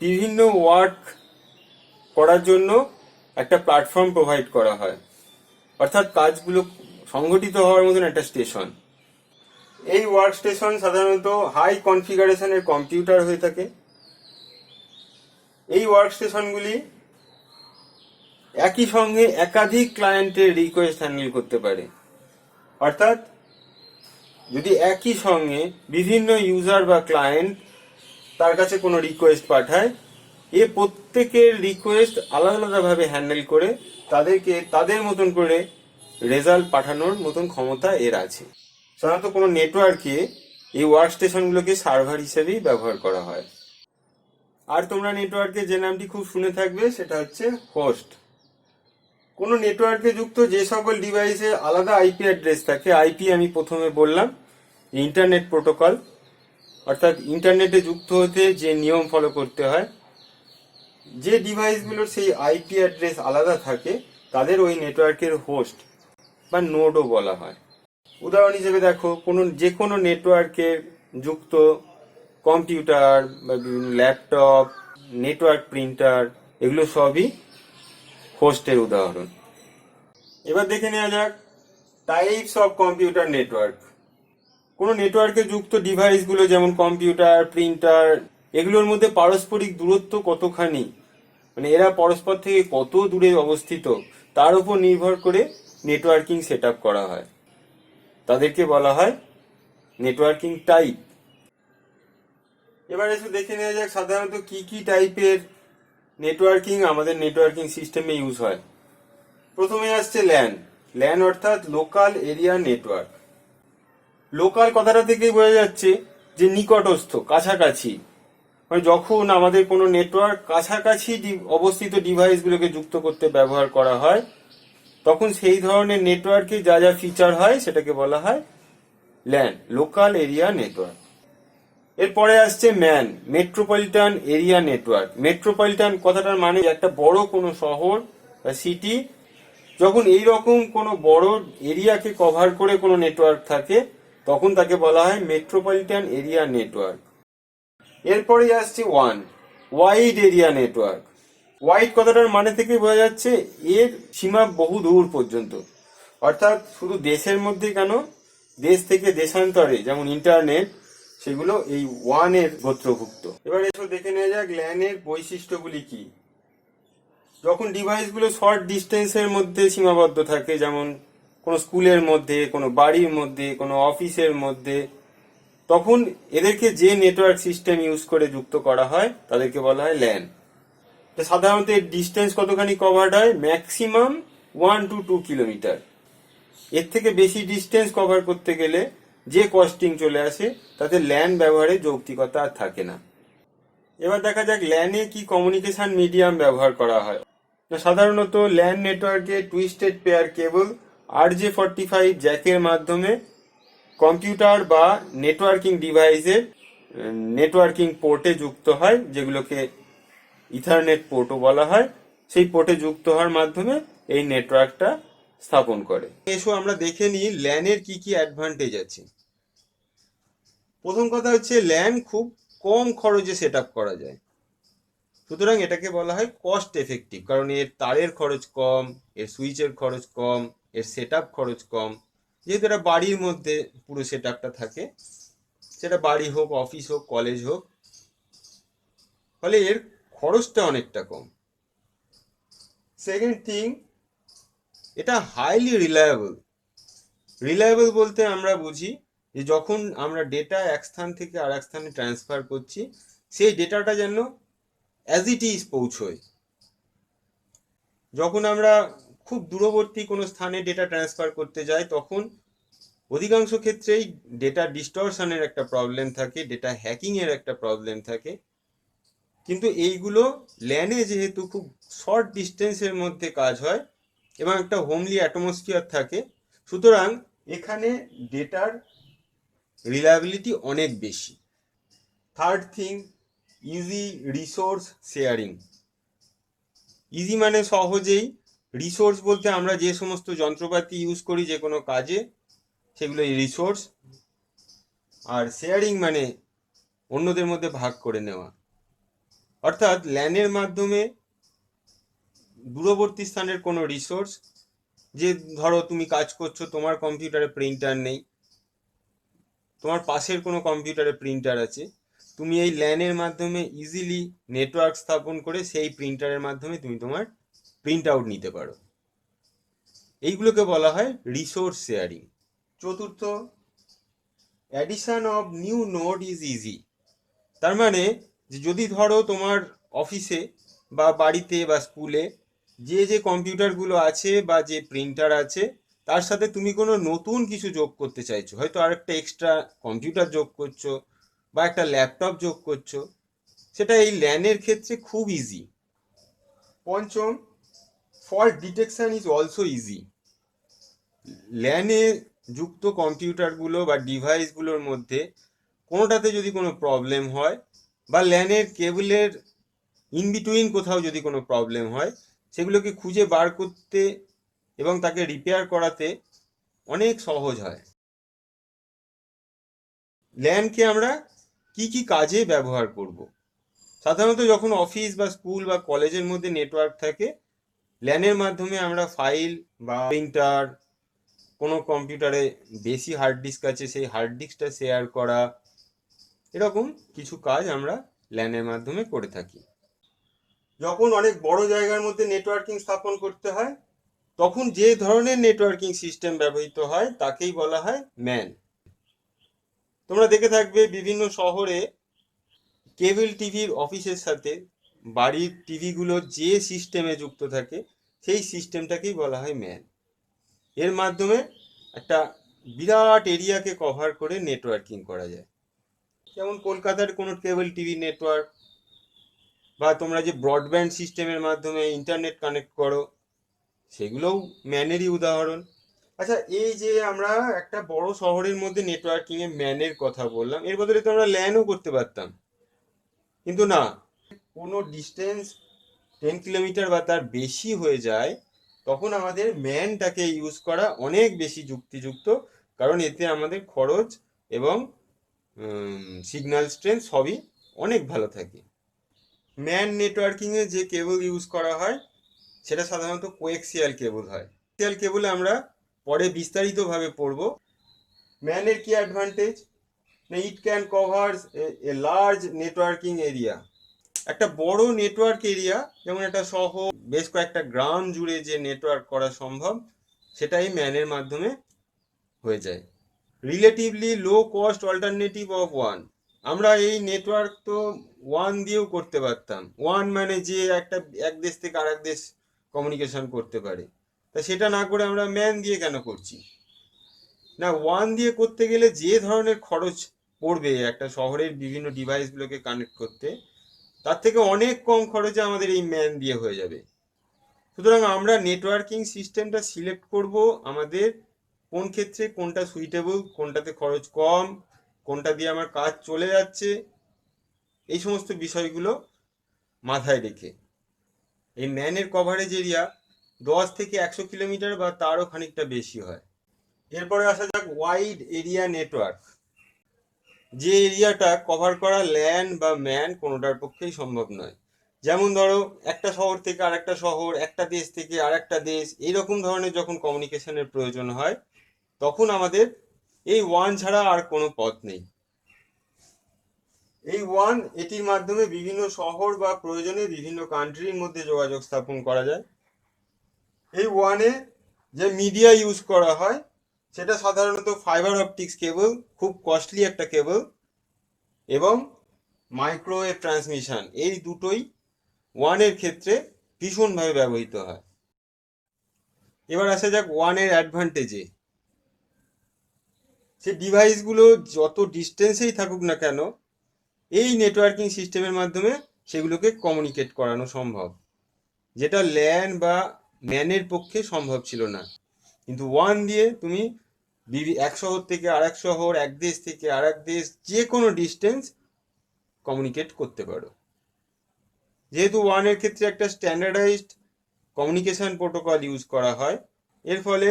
[SPEAKER 1] বিভিন্ন ওয়ার্ক করার জন্য একটা প্ল্যাটফর্ম প্রোভাইড করা হয়, অর্থাৎ কাজগুলো সংগঠিত হওয়ার মতন একটা স্টেশন। এই ওয়ার্ক স্টেশন সাধারণত হাই কনফিগারেশনের কম্পিউটার হয়ে থাকে। এই ওয়ার্ক স্টেশনগুলি একই সঙ্গে একাধিক ক্লায়েন্টের রিকোয়েস্ট হ্যান্ডেল করতে পারে। অর্থাৎ যদি একই সঙ্গে বিভিন্ন ইউজার বা ক্লায়েন্ট তার কাছে কোনো রিকোয়েস্ট পাঠায়, এ প্রত্যেকের রিকোয়েস্ট আলাদা আলাদাভাবে হ্যান্ডেল করে তাদেরকে তাদের মতন করে রেজাল্ট পাঠানোর মতন ক্ষমতা এর আছে। সাধারণত কোনো নেটওয়ার্কে এই ওয়ার্ক স্টেশনগুলোকে সার্ভার হিসেবেই ব্যবহার করা হয়। আর তোমরা নেটওয়ার্কে যে নামটি খুব শুনে থাকবে সেটা হচ্ছে হোস্ট। কোনো নেটওয়ার্কে যুক্ত যে সকল ডিভাইসে আলাদা আইপি অ্যাড্রেস থাকে, আইপি আমি প্রথমে বললাম ইন্টারনেট প্রোটোকল, অর্থাৎ ইন্টারনেটে যুক্ত হতে যে নিয়ম ফলো করতে হয়, যে ডিভাইসগুলোর সেই আইপি অ্যাড্রেস আলাদা থাকে তাদের ওই নেটওয়ার্কের হোস্ট বা নোডও বলা হয়। উদাহরণ হিসেবে দেখো, যে কোনো নেটওয়ার্কে যুক্ত কম্পিউটার বা ল্যাপটপ, নেটওয়ার্ক প্রিন্টার, এগুলো সবই হোস্টের উদাহরণ। এবার দেখে নেওয়া যাক টাইপস অফ কম্পিউটার নেটওয়ার্ক। কোনো নেটওয়ার্কে যুক্ত ডিভাইসগুলো যেমন কম্পিউটার, প্রিন্টার, এগুলোর মধ্যে পারস্পরিক দূরত্ব কতখানি, মানে এরা পরস্পর থেকে কত দূরে অবস্থিত, তার উপর নির্ভর করে নেটওয়ার্কিং সেট আপ করা হয়। তাদেরকে বলা হয় নেটওয়ার্কিং টাইপ। এবার এসে দেখে নেওয়া যাক সাধারণত কি কি টাইপের নেটওয়ার্কিং আমাদের নেটওয়ার্কিং সিস্টেমে ইউজ হয়। প্রথমে আসছে ল্যান। ল্যান অর্থাৎ লোকাল এরিয়া নেটওয়ার্ক। লোকাল কথাটা থেকেই বোঝা যাচ্ছে যে নিকটস্থ, কাছাকাছি। মানে যখন আমাদের কোনো নেটওয়ার্ক কাছাকাছি অবস্থিত ডিভাইসগুলোকে যুক্ত করতে ব্যবহার করা হয়, তখন সেই ধরনের নেটওয়ার্কে যা যা ফিচার হয় সেটাকে বলা হয় ল্যান, লোকাল এরিয়া নেটওয়ার্ক। এরপরে আসছে man, metropolitan area network. Metropolitan কথাটার মানে একটা বড় কোনো শহর বা সিটি, যখন এই রকম কোনো বড় এরিয়াকে কভার করে কোনো নেটওয়ার্ক থাকে তখন তাকে বলা হয় মেট্রোপলিটন এরিয়া নেটওয়ার্ক। এরপরে আসছে ওয়াইড এরিয়া নেটওয়ার্ক। ওয়াইড কথাটার মানে থেকে বোঝা যাচ্ছে এর সীমা বহু দূর পর্যন্ত, অর্থাৎ শুধু দেশের মধ্যে কেন, দেশ থেকে দেশান্তরে যেমন ইন্টারনেট, সেগুলো এই ওয়ানের গোত্রভুক্ত। এবার এসব দেখে নেওয়া যাক ল্যানের বৈশিষ্ট্যগুলি কি। যখন ডিভাইসগুলো শর্ট ডিস্টেন্সের মধ্যে সীমাবদ্ধ থাকে, যেমন কোনো স্কুলের মধ্যে, কোনো বাড়ির মধ্যে, কোনো অফিসের মধ্যে, তখন এদেরকে যে নেটওয়ার্ক সিস্টেম ইউজ করে যুক্ত করা হয় তাদেরকে বলা হয় ল্যান। সাধারণত এর ডিস্টেন্স কতখানি কভার্ড হয়, ম্যাক্সিমাম 1 to 2 কিলোমিটার। এর থেকে বেশি ডিস্টেন্স কভার করতে গেলে যে কস্টিং চলে আসে তাতে ল্যান ব্যবহারে যৌক্তিকতা আর থাকে না। এবার দেখা যাক ল্যানে কি কমিউনিকেশন মিডিয়াম ব্যবহার করা হয়। সাধারণত ল্যান নেটওয়ার্কে টুইস্টেড পেয়ার কেবল RJ45 জ্যাকের মাধ্যমে কম্পিউটার বা নেটওয়ার্কিং ডিভাইসের নেটওয়ার্কিং পোর্টে যুক্ত হয়, যেগুলোকে ইথারনেট পোর্টও বলা হয়। সেই পোর্টে যুক্ত হওয়ার মাধ্যমে এই নেটওয়ার্কটা স্থাপন করে। এসো আমরা দেখে নিই ল্যানের কি কি অ্যাডভান্টেজ আছে। প্রথম কথা হচ্ছে ল্যান খুব কম খরচে সেট আপ করা যায়, সুতরাং এটাকে বলা হয় কস্ট এফেক্টিভ, কারণ এর তারের খরচ কম, এর সুইচের খরচ কম, এর সেট আপ খরচ কম। যেহেতু এটা বাড়ির মধ্যে পুরো সেট আপটা থাকে, সেটা বাড়ি হোক, অফিস হোক, কলেজ হোক, ফলে এর খরচটা অনেকটা কম। সেকেন্ড থিং, এটা হাইলি রিলায়েবল। রিলায়েবল বলতে আমরা বুঝি যে যখন আমরা ডেটা এক স্থান থেকে আর এক স্থানে ট্রান্সফার করছি, সেই ডেটাটা যেন অ্যাজ ইট ইজ পৌঁছয়। যখন আমরা খুব দূরবর্তী কোনো স্থানে ডেটা ট্রান্সফার করতে যাই তখন অধিকাংশ ক্ষেত্রেই ডেটা ডিস্টরশনের একটা প্রবলেম থাকে, ডেটা হ্যাকিং এর একটা প্রবলেম থাকে। কিন্তু এইগুলো ল্যানে যেহেতু খুব শর্ট ডিস্টেন্সের মধ্যে কাজ হয় এবং একটা হোমলি অ্যাটমসফিয়ার থাকে, সুতরাং এখানে ডেটার রিলায়েবিলিটি অনেক বেশি। Third thing, easy resource sharing. Easy মানে সহজেই, রিসোর্স বলতে আমরা যে সমস্ত যন্ত্রপাতি ইউজ করি যে কোনো কাজে, সেগুলো রিসোর্স। আর শেয়ারিং মানে অন্যদের মধ্যে ভাগ করে নেওয়া। অর্থাৎ ল্যানের মাধ্যমে দূরবর্তী স্থানের কোনো রিসোর্স, যে ধরো তুমি কাজ করছো, তোমার কম্পিউটারে প্রিন্টার নেই, তোমার পাশের কোনো কম্পিউটারে প্রিন্টার আছে, তুমি এই ল্যানের মাধ্যমে ইজিলি নেটওয়ার্ক স্থাপন করে সেই প্রিন্টারের মাধ্যমে তুমি তোমার প্রিন্ট আউট নিতে পারো। এইগুলোকে বলা হয় রিসোর্স শেয়ারিং। চতুর্থ, addition of new node is easy. তার মানে যে যদি ধরো তোমার অফিসে বা বাড়িতে বা স্কুলে যে যে কম্পিউটারগুলো আছে বা যে প্রিন্টার আছে, তার সাথে তুমি কোনো নতুন কিছু যোগ করতে চাইছো, হয়তো আর একটা এক্সট্রা কম্পিউটার যোগ করছো বা একটা ল্যাপটপ যোগ করছো, সেটা এই ল্যানের ক্ষেত্রে খুব ইজি। পঞ্চম, fault detection is also easy. ল্যানে যুক্ত কম্পিউটারগুলো বা ডিভাইসগুলোর মধ্যে কোনোটাতে যদি কোনো প্রবলেম হয় বা ল্যানের কেবলের ইন বিটুইন কোথাও যদি কোনো প্রবলেম হয়, সেগুলোকে খুঁজে বার করতে এবং তাকে রিপেয়ার করাতে অনেক সহজ হয়। ল্যানকে আমরা কি কি কাজে ব্যবহার করব? সাধারণত যখন অফিস বা স্কুল বা কলেজের মধ্যে নেটওয়ার্ক থাকে, ল্যানের মাধ্যমে আমরা ফাইল বা প্রিন্টার, কোনো কম্পিউটারে বেশি হার্ড ডিস্ক আছে সেই হার্ড ডিস্কটা শেয়ার করা, এরকম কিছু কাজ আমরা ল্যানের মাধ্যমে করে থাকি। যখন অনেক বড় জায়গার মধ্যে নেটওয়ার্কিং স্থাপন করতে হয়, তখন যে ধরনের নেটওয়ার্কিং সিস্টেম ব্যবহৃত হয় তাকেই বলা হয় ম্যান। তোমরা দেখে থাকবে বিভিন্ন শহরে কেবল টিভির অফিসের সাথে বাড়ির টিভিগুলো যে সিস্টেমে যুক্ত থাকে সেই সিস্টেমটাকেই বলা হয় ম্যান। এর মাধ্যমে একটা বিরাট এরিয়াকে কভার করে নেটওয়ার্কিং করা যায়। যেমন কলকাতার কোনো কেবল টিভি নেটওয়ার্ক, বা তোমরা যে ব্রডব্যান্ড সিস্টেমের মাধ্যমে ইন্টারনেট কানেক্ট করো, সেগুলোও ম্যানেরই উদাহরণ। আচ্ছা, এই যে আমরা একটা বড় শহরের মধ্যে নেটওয়ার্কিং এ ম্যানের কথা বললাম, এর বদলে তো আমরা ল্যানও করতে পারতাম, কিন্তু না। কোনো ডিস্টেন্স 10 কিলোমিটার বা তার বেশি হয়ে যায়, তখন আমাদের ম্যানটাকে ইউজ করা অনেক বেশি যুক্তিযুক্ত, কারণ এতে আমাদের খরচ এবং সিগন্যাল স্ট্রেংথ সবই অনেক ভালো থাকে। ম্যান নেটওয়ার্কিংয়ে যে কেবল ইউজ করা হয় সেটা সাধারণত কোয়েক্সিয়াল কেবল হয়। কোয়েক্সিয়াল কেবলে আমরা পরে বিস্তারিতভাবে পড়ব। ম্যানের কি অ্যাডভান্টেজ? না, it can cover a large networking area. একটা বড় নেটওয়ার্ক এরিয়া, যেমন একটা শহর, বেশ কয়েকটা গ্রাম জুড়ে যে নেটওয়ার্ক করা সম্ভব, সেটাই ম্যানের মাধ্যমে হয়ে যায়। Relatively low cost alternative of one. আমরা এই নেটওয়ার্ক তো ওয়ান দিয়েও করতে পারতাম। ওয়ান মানে যে একটা এক দেশ থেকে আরেক দেশ কমিউনিকেশন করতে পারে, তা সেটা না করে আমরা ম্যান দিয়ে কেন করছি? না, ওয়ান দিয়ে করতে গেলে যে ধরনের খরচ পড়বে একটা শহরের বিভিন্ন ডিভাইসগুলোকে কানেক্ট করতে, তার থেকে অনেক কম খরচে আমাদের এই ম্যান দিয়ে হয়ে যাবে। সুতরাং আমরা নেটওয়ার্কিং সিস্টেমটা সিলেক্ট করব আমাদের কোন ক্ষেত্রে কোনটা সুইটেবল, কোনটাতে খরচ কম, কোনটা দিয়ে আমার কাজ চলে যাচ্ছে, এই সমস্ত বিষয়গুলো মাথায় রেখে। এই ম্যানের কভারেজ এরিয়া 10 থেকে 100 কিলোমিটার বা তারও খানিকটা বেশি হয়। এরপরে আসা যাক ওয়াইড এরিয়া নেটওয়ার্ক। যে এরিয়াটা কভার করা ল্যান বা ম্যান কোনোটার পক্ষেই সম্ভব নয়। যেমন ধরো একটা শহর থেকে আরেকটা শহর, একটা দেশ থেকে আরেকটা দেশ, এইরকম ধরনের যখন কমিউনিকেশনের প্রয়োজন হয়, তখন আমাদের এই ওয়ান ছাড়া আর কোনো পথ নেই। এই ওয়ান, এটির মাধ্যমে বিভিন্ন শহর বা প্রয়োজনে বিভিন্ন কান্ট্রির মধ্যে যোগাযোগ স্থাপন করা যায়। এই ওয়ানে যে মিডিয়া ইউজ করা হয় সেটা সাধারণত ফাইবার অপটিক্স কেবল, খুব কস্টলি একটা কেবল, এবং মাইক্রোওয়েভ ট্রান্সমিশন, এই দুটোই ওয়ানের ক্ষেত্রে ভীষণভাবে ব্যবহৃত হয়। এবার আসা যাক ওয়ানের অ্যাডভান্টেজে। সে ডিভাইসগুলো যত ডিস্টেন্সেই থাকুক না কেন, এই নেটওয়ার্কিং সিস্টেমের মাধ্যমে সেগুলোকে কমিউনিকেট করানো সম্ভব, যেটা ল্যান বা ম্যানের পক্ষে সম্ভব ছিল না। কিন্তু ওয়ান দিয়ে তুমি এক শহর থেকে আরেক শহর, এক দেশ থেকে আরেক দেশ, যে কোনো ডিস্টেন্স কমিউনিকেট করতে পারো। যেহেতু ওয়ানের ক্ষেত্রে একটা স্ট্যান্ডার্ডাইজড কমিউনিকেশন প্রোটোকল ইউজ করা হয়, এর ফলে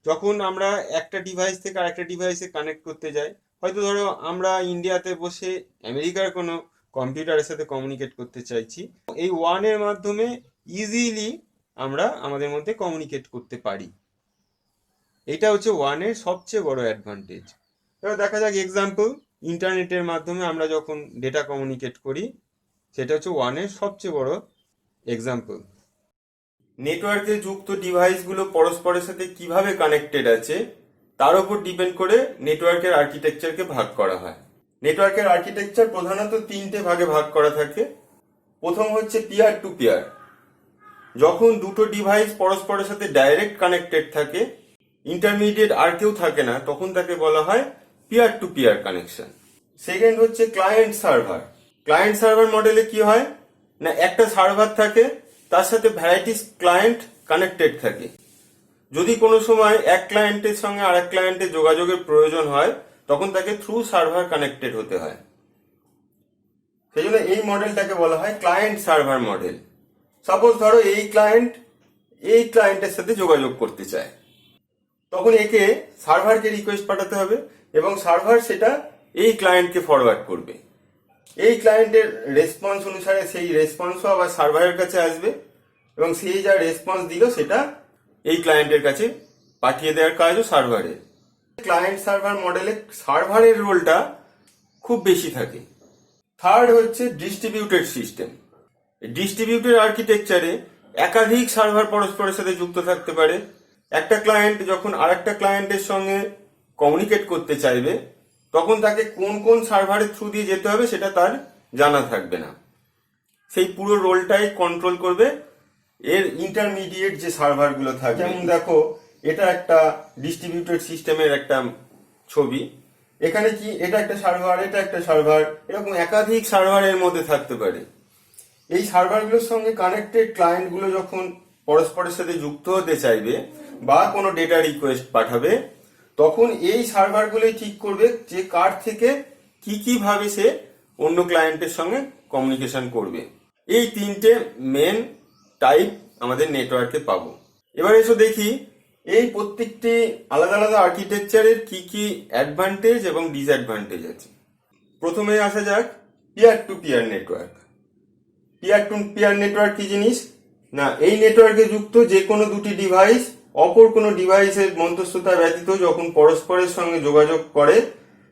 [SPEAKER 1] যখন আমরা একটা ডিভাইস থেকে আরেকটা ডিভাইসে কানেক্ট করতে যাই, হয়তো ধরো আমরা ইন্ডিয়াতে বসে আমেরিকার কোনো কম্পিউটারের সাথে কমিউনিকেট করতে চাইছি, এই ওয়ানের মাধ্যমে ইজিলি আমরা আমাদের মধ্যে কমিউনিকেট করতে পারি। এটা হচ্ছে ওয়ানের সবচেয়ে বড় অ্যাডভান্টেজ। এবার দেখা যাক এক্সাম্পল, ইন্টারনেটের মাধ্যমে আমরা যখন ডেটা কমিউনিকেট করি, সেটা হচ্ছে ওয়ানের সবচেয়ে বড় এক্সাম্পল। নেটওয়ার্কে যুক্ত ডিভাইসগুলো পরস্পরের সাথে কিভাবে কানেক্টেড আছে তার উপর ডিপেন্ড করে নেটওয়ার্কের আর্কিটেকচারকে ভাগ করা হয়। নেটওয়ার্কের আর্কিটেকচার প্রধানত 3টে ভাগে ভাগ করা থাকে। প্রথম হচ্ছে পিয়ার টু পিয়ার। যখন দুটো ডিভাইস পরস্পরের সাথে ডাইরেক্ট কানেক্টেড থাকে, ইন্টারমিডিয়েট আর কেউ থাকে না, তখন তাকে বলা হয় peer to peer connection. Second হচ্ছে ক্লায়েন্ট সার্ভার। ক্লায়েন্ট সার্ভার মডেলে কি হয় না, একটা সার্ভার থাকে, তার সাথে ভ্যারাইটিস ক্লায়েন্ট কানেক্টেড থাকে। যদি কোনো সময় এক ক্লায়েন্টের সঙ্গে আরেক ক্লায়েন্টের যোগাযোগের প্রয়োজন হয় তখন তাকে থ্রু সার্ভার কানেক্টেড হতে হয়। সেই জন্য এই মডেলটাকে বলা হয় ক্লায়েন্ট সার্ভার মডেল। সাপোজ ধরো এই ক্লায়েন্টের সাথে যোগাযোগ করতে চায়, তখন একে সার্ভারকে রিকোয়েস্ট পাঠাতে হবে এবং সার্ভার সেটা এই ক্লায়েন্টকে ফরওয়ার্ড করবে। এই ক্লায়েন্টের রেসপন্স অনুসারে সেই রেসপন্সও আবার সার্ভারের কাছে আসবে এবং সেই যা রেসপন্স দিল সেটা এই ক্লায়েন্টের কাছে পাঠিয়ে দেওয়ার কাজও সার্ভারের। ক্লায়েন্ট সার্ভার মডেলে সার্ভারের রোলটা খুব বেশি থাকে। থার্ড হচ্ছে ডিস্ট্রিবিউটেড সিস্টেম। ডিস্ট্রিবিউটেড আর্কিটেকচারে একাধিক সার্ভার পরস্পরের সাথে যুক্ত থাকতে পারে। একটা ক্লায়েন্ট যখন আরেকটা ক্লায়েন্টের সঙ্গে কমিউনিকেট করতে চাইবে তখন তাকে কোন কোন সার্ভারের থ্রু দিয়ে যেতে হবে সেটা তার জানা থাকবে না। সেই পুরো রোলটাই কন্ট্রোল করবে এর ইন্টারমিডিয়েট যে সার্ভারগুলো থাকে। যেমন দেখো, এটা একটা ডিস্ট্রিবিউটেড সিস্টেমের একটা ছবি। এখানে কি এটা একটা সার্ভার, এটা একটা সার্ভার, এরকম একাধিক সার্ভারের মধ্যে থাকতে পারে। এই সার্ভারগুলোর সঙ্গে কানেক্টেড ক্লায়েন্টগুলো যখন পরস্পরের সাথে যুক্ত হতে চাইবে বা কোনো ডেটা রিকোয়েস্ট পাঠাবে তখন এই সার্ভারগুলোই ঠিক করবে যে কার থেকে কি ভাবে সে অন্য ক্লায়েন্টের সঙ্গে কমিউনিকেশন করবে। এই তিনটে মেন টাইপ আমাদের নেটওয়ার্কে পাবো। এবার এসো দেখি এই প্রত্যেকটি আলাদা আলাদা আর্কিটেকচারের কি অ্যাডভান্টেজ এবং ডিসঅ্যাডভান্টেজ আছে। প্রথমে আসা যাক peer to peer network. Peer to peer network কি জিনিস না, এই নেটওয়ার্কে যুক্ত যে কোনো দুটি ডিভাইস অপর কোনো ডিভাইসের মধ্যস্থতা ব্যতীত যখন পরস্পরের সঙ্গে যোগাযোগ করে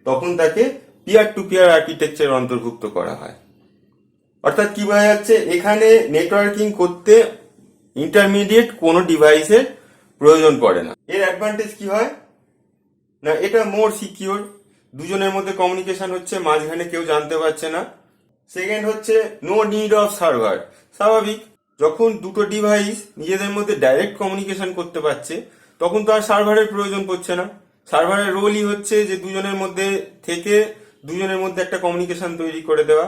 [SPEAKER 1] তখন তাকে পিয়ার টু পিয়ার আর্কিটেকচার অন্তর্ভুক্ত করা হয়। অর্থাৎ কি বোঝা যাচ্ছে, এখানে নেটওয়ার্কিং করতে ইন্টারমিডিয়েট কোনো ডিভাইসের প্রয়োজন পড়ে না। এর অ্যাডভান্টেজ কি হয় না, এটা মোর সিকিউর, দুজনের মধ্যে কমিউনিকেশন হচ্ছে, মাঝখানে কেউ জানতে পারছে না। সেকেন্ড হচ্ছে নো নিড অফ সার্ভার। স্বাভাবিক, যখন দুটো ডিভাইস নিজেদের মধ্যে ডাইরেক্ট কমিউনিকেশন করতে পারছে তখন তো আর সার্ভারের প্রয়োজন পড়ছে না। সার্ভারের রোলই হচ্ছে যে দুজনের মধ্যে থেকে দুজনের মধ্যে একটা কমিউনিকেশন তৈরি করে দেওয়া।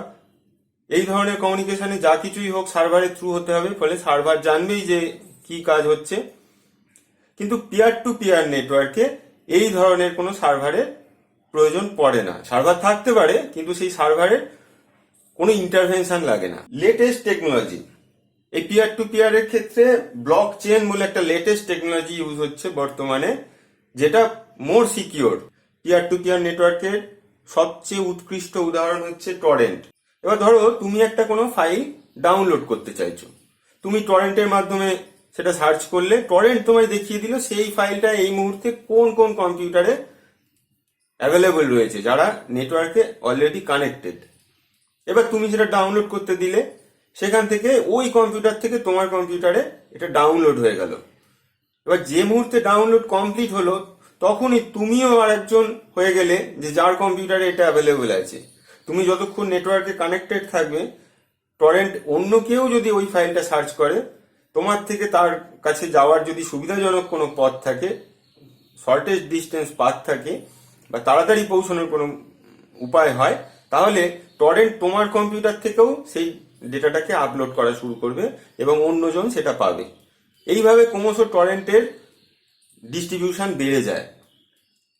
[SPEAKER 1] এই ধরনের কমিউনিকেশনে যা কিছুই হোক সার্ভারের থ্রু হতে হবে, ফলে সার্ভার জানবেই যে কি কাজ হচ্ছে। কিন্তু পিয়ার টু পিয়ার নেটওয়ার্কে এই ধরনের কোনো সার্ভারের প্রয়োজন পড়ে না। সার্ভার থাকতে পারে কিন্তু সেই সার্ভারের কোনো ইন্টারভেনশন লাগে না। লেটেস্ট টেকনোলজি, এই পিয়ার টু পিয়ারের ক্ষেত্রে ব্লক চেন বলে একটা লেটেস্ট টেকনোলজি ইউজ হচ্ছে বর্তমানে, যেটা মোর সিকিউর। পিয়ার টু পিয়ার নেটওয়ার্কের সবচেয়ে উৎকৃষ্ট উদাহরণ হচ্ছে টরেন্ট। এবার ধরো তুমি একটা কোনো ফাইল ডাউনলোড করতে চাইছো, তুমি টরেন্টের মাধ্যমে সেটা সার্চ করলে টরেন্ট তোমায় দেখিয়ে দিল সেই ফাইলটা এই মুহূর্তে কোন কোন কম্পিউটারে অ্যাভেলেবল রয়েছে যারা নেটওয়ার্কে অলরেডি কানেক্টেড। এবার তুমি সেটা ডাউনলোড করতে দিলে সেখান থেকে ওই কম্পিউটার থেকে তোমার কম্পিউটারে এটা ডাউনলোড হয়ে গেল। এবার যে মুহূর্তে ডাউনলোড কমপ্লিট হলো তখনই তুমিও আরেকজন হয়ে গেলে যে যার কম্পিউটারে এটা অ্যাভেলেবল আছে। তুমি যতক্ষণ নেটওয়ার্কে কানেক্টেড থাকবে, টরেন্ট অন্য কেউ যদি ওই ফাইলটা সার্চ করে, তোমার থেকে তার কাছে যাওয়ার যদি সুবিধাজনক কোনো পথ থাকে, শর্টেস্ট ডিস্টেন্স পাথ থাকে বা তাড়াতাড়ি পৌঁছানোর কোনো উপায় হয়, তাহলে টরেন্ট তোমার কম্পিউটার থেকেও সেই ডেটাটাকে আপলোড করা শুরু করবে এবং অন্যজন সেটা পাবে। এইভাবে ক্রমশ টরেন্টের ডিস্ট্রিবিউশন বেড়ে যায়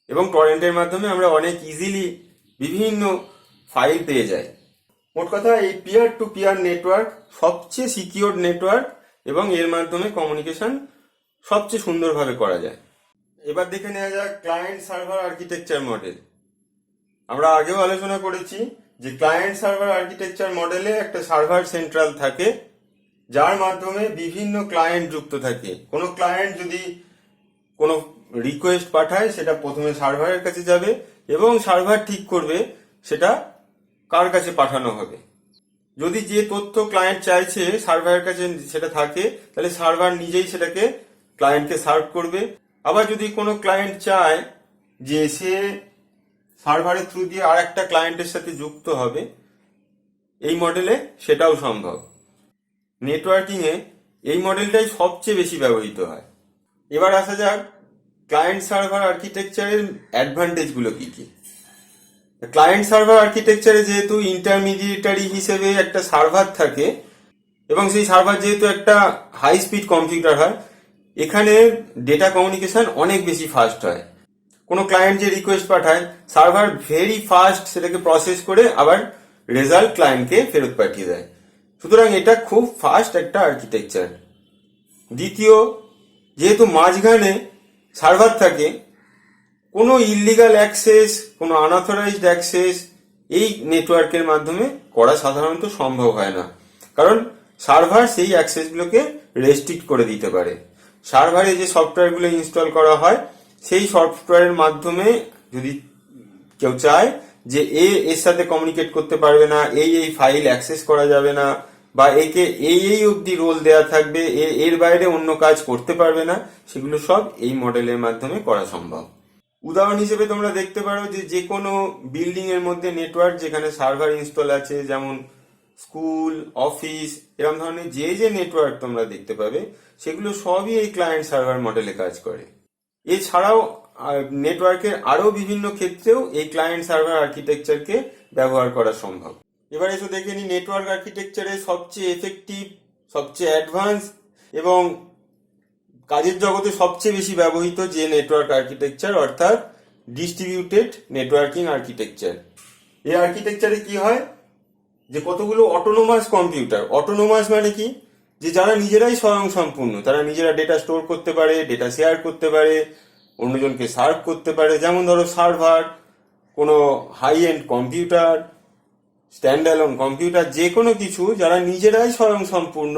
[SPEAKER 1] এবং টরেন্টের মাধ্যমে আমরা অনেক ইজিলি বিভিন্ন ফাইল পেয়ে যাই। মোট কথা, এই পিয়ার টু পিয়ার নেটওয়ার্ক সবচেয়ে সিকিউর নেটওয়ার্ক এবং এর মাধ্যমে কমিউনিকেশন সবচেয়ে সুন্দরভাবে করা যায়। এবার দেখে নেওয়া যাক ক্লায়েন্ট সার্ভার আর্কিটেকচার মডেল। আমরা আগেও আলোচনা করেছি যে ক্লায়েন্ট সার্ভার আর্কিটেকচার মডেলে একটা সার্ভার সেন্ট্রাল থাকে যার মাধ্যমে বিভিন্ন ক্লায়েন্ট যুক্ত থাকে। কোনো ক্লায়েন্ট যদি কোনো রিকোয়েস্ট পাঠায় সেটা প্রথমে সার্ভারের কাছে যাবে এবং সার্ভার ঠিক করবে সেটা কার কাছে পাঠানো হবে। যদি যে তথ্য ক্লায়েন্ট চাইছে সার্ভারের কাছে সেটা থাকে তাহলে সার্ভার নিজেই সেটাকে ক্লায়েন্টকে সার্ভ করবে। আবার যদি কোনো ক্লায়েন্ট চায় যে সে সার্ভারের থ্রু দিয়ে আর একটা ক্লায়েন্টের সাথে যুক্ত হবে, এই মডেলে সেটাও সম্ভব। নেটওয়ার্কিংয়ে এই মডেলটাই সবচেয়ে বেশি ব্যবহৃত হয়। এবার আসা যাক ক্লায়েন্ট সার্ভার আর্কিটেকচারের অ্যাডভান্টেজগুলো কি কি। ক্লায়েন্ট সার্ভার আর্কিটেকচারে যেহেতু ইন্টারমিডিয়েটারি হিসেবে একটা সার্ভার থাকে এবং সেই সার্ভার যেহেতু একটা হাই স্পিড কম্পিউটার হয়, এখানে ডেটা কমিউনিকেশন অনেক বেশি ফাস্ট হয়। কোনো ক্লায়েন্ট যে রিকোয়েস্ট পাঠায়, সার্ভার ভেরি ফাস্ট সেটাকে প্রসেস করে আবার রেজাল্ট ক্লায়েন্টকে ফেরত পাঠিয়ে দেয়। সুতরাং এটা খুব ফাস্ট একটা আর্কিটেকচার। দ্বিতীয়, যেহেতু মাঝখানে সার্ভার থাকে, কোনো ইলিগাল অ্যাক্সেস, কোনো আনঅথরাইজড অ্যাক্সেস এই নেটওয়ার্কের মাধ্যমে করা সাধারণত সম্ভব হয় না, কারণ সার্ভার সেই অ্যাক্সেসগুলোকে রেস্ট্রিক্ট করে দিতে পারে। সার্ভারে যে সফটওয়্যারগুলো ইনস্টল করা হয়, সেই সফটওয়্যারের মাধ্যমে যদি কেউ চায় যে এর সাথে কমিউনিকেট করতে পারবে না, এই ফাইল অ্যাক্সেস করা যাবে না, বা একে এই অবধি রোল দেয়া থাকবে, এর বাইরে অন্য কাজ করতে পারবে না, সেগুলো সব এই মডেলের মাধ্যমে করা সম্ভব। উদাহরণ হিসেবে তোমরা দেখতে পারো যে কোনো বিল্ডিং এর মধ্যে নেটওয়ার্ক যেখানে সার্ভার ইনস্টল আছে, যেমন স্কুল, অফিস, এরকম ধরনের যে নেটওয়ার্ক তোমরা দেখতে পাবে, সেগুলো সবই এই ক্লায়েন্ট সার্ভার মডেলে কাজ করে। এছাড়াও নেটওয়ার্কের আরো বিভিন্ন ক্ষেত্রেও এই ক্লায়েন্ট সার্ভার আর্কিটেকচারকে ব্যবহার করা সম্ভব। এবার এসে দেখে নি নেটওয়ার্ক আর্কিটেকচারের সবচেয়ে এফেক্টিভ, সবচেয়ে অ্যাডভান্স এবং কাজের জগতে সবচেয়ে বেশি ব্যবহৃত যে নেটওয়ার্ক আর্কিটেকচার, অর্থাৎ ডিস্ট্রিবিউটেড নেটওয়ার্কিং আর্কিটেকচার। এই আর্কিটেকচারে কি হয় যে কতগুলো অটোনোমাস কম্পিউটার, অটোনোমাস মানে কি, যে যারা নিজেরাই স্বয়ংসম্পূর্ণ, তারা নিজেরা ডেটা স্টোর করতে পারে, ডেটা শেয়ার করতে পারে, অন্যজনকে সার্ভ করতে পারে। যেমন ধরো সার্ভার, কোনো high end computer, stand alone computer, যে কোনো কিছু যারা নিজেরাই স্বয়ংসম্পূর্ণ,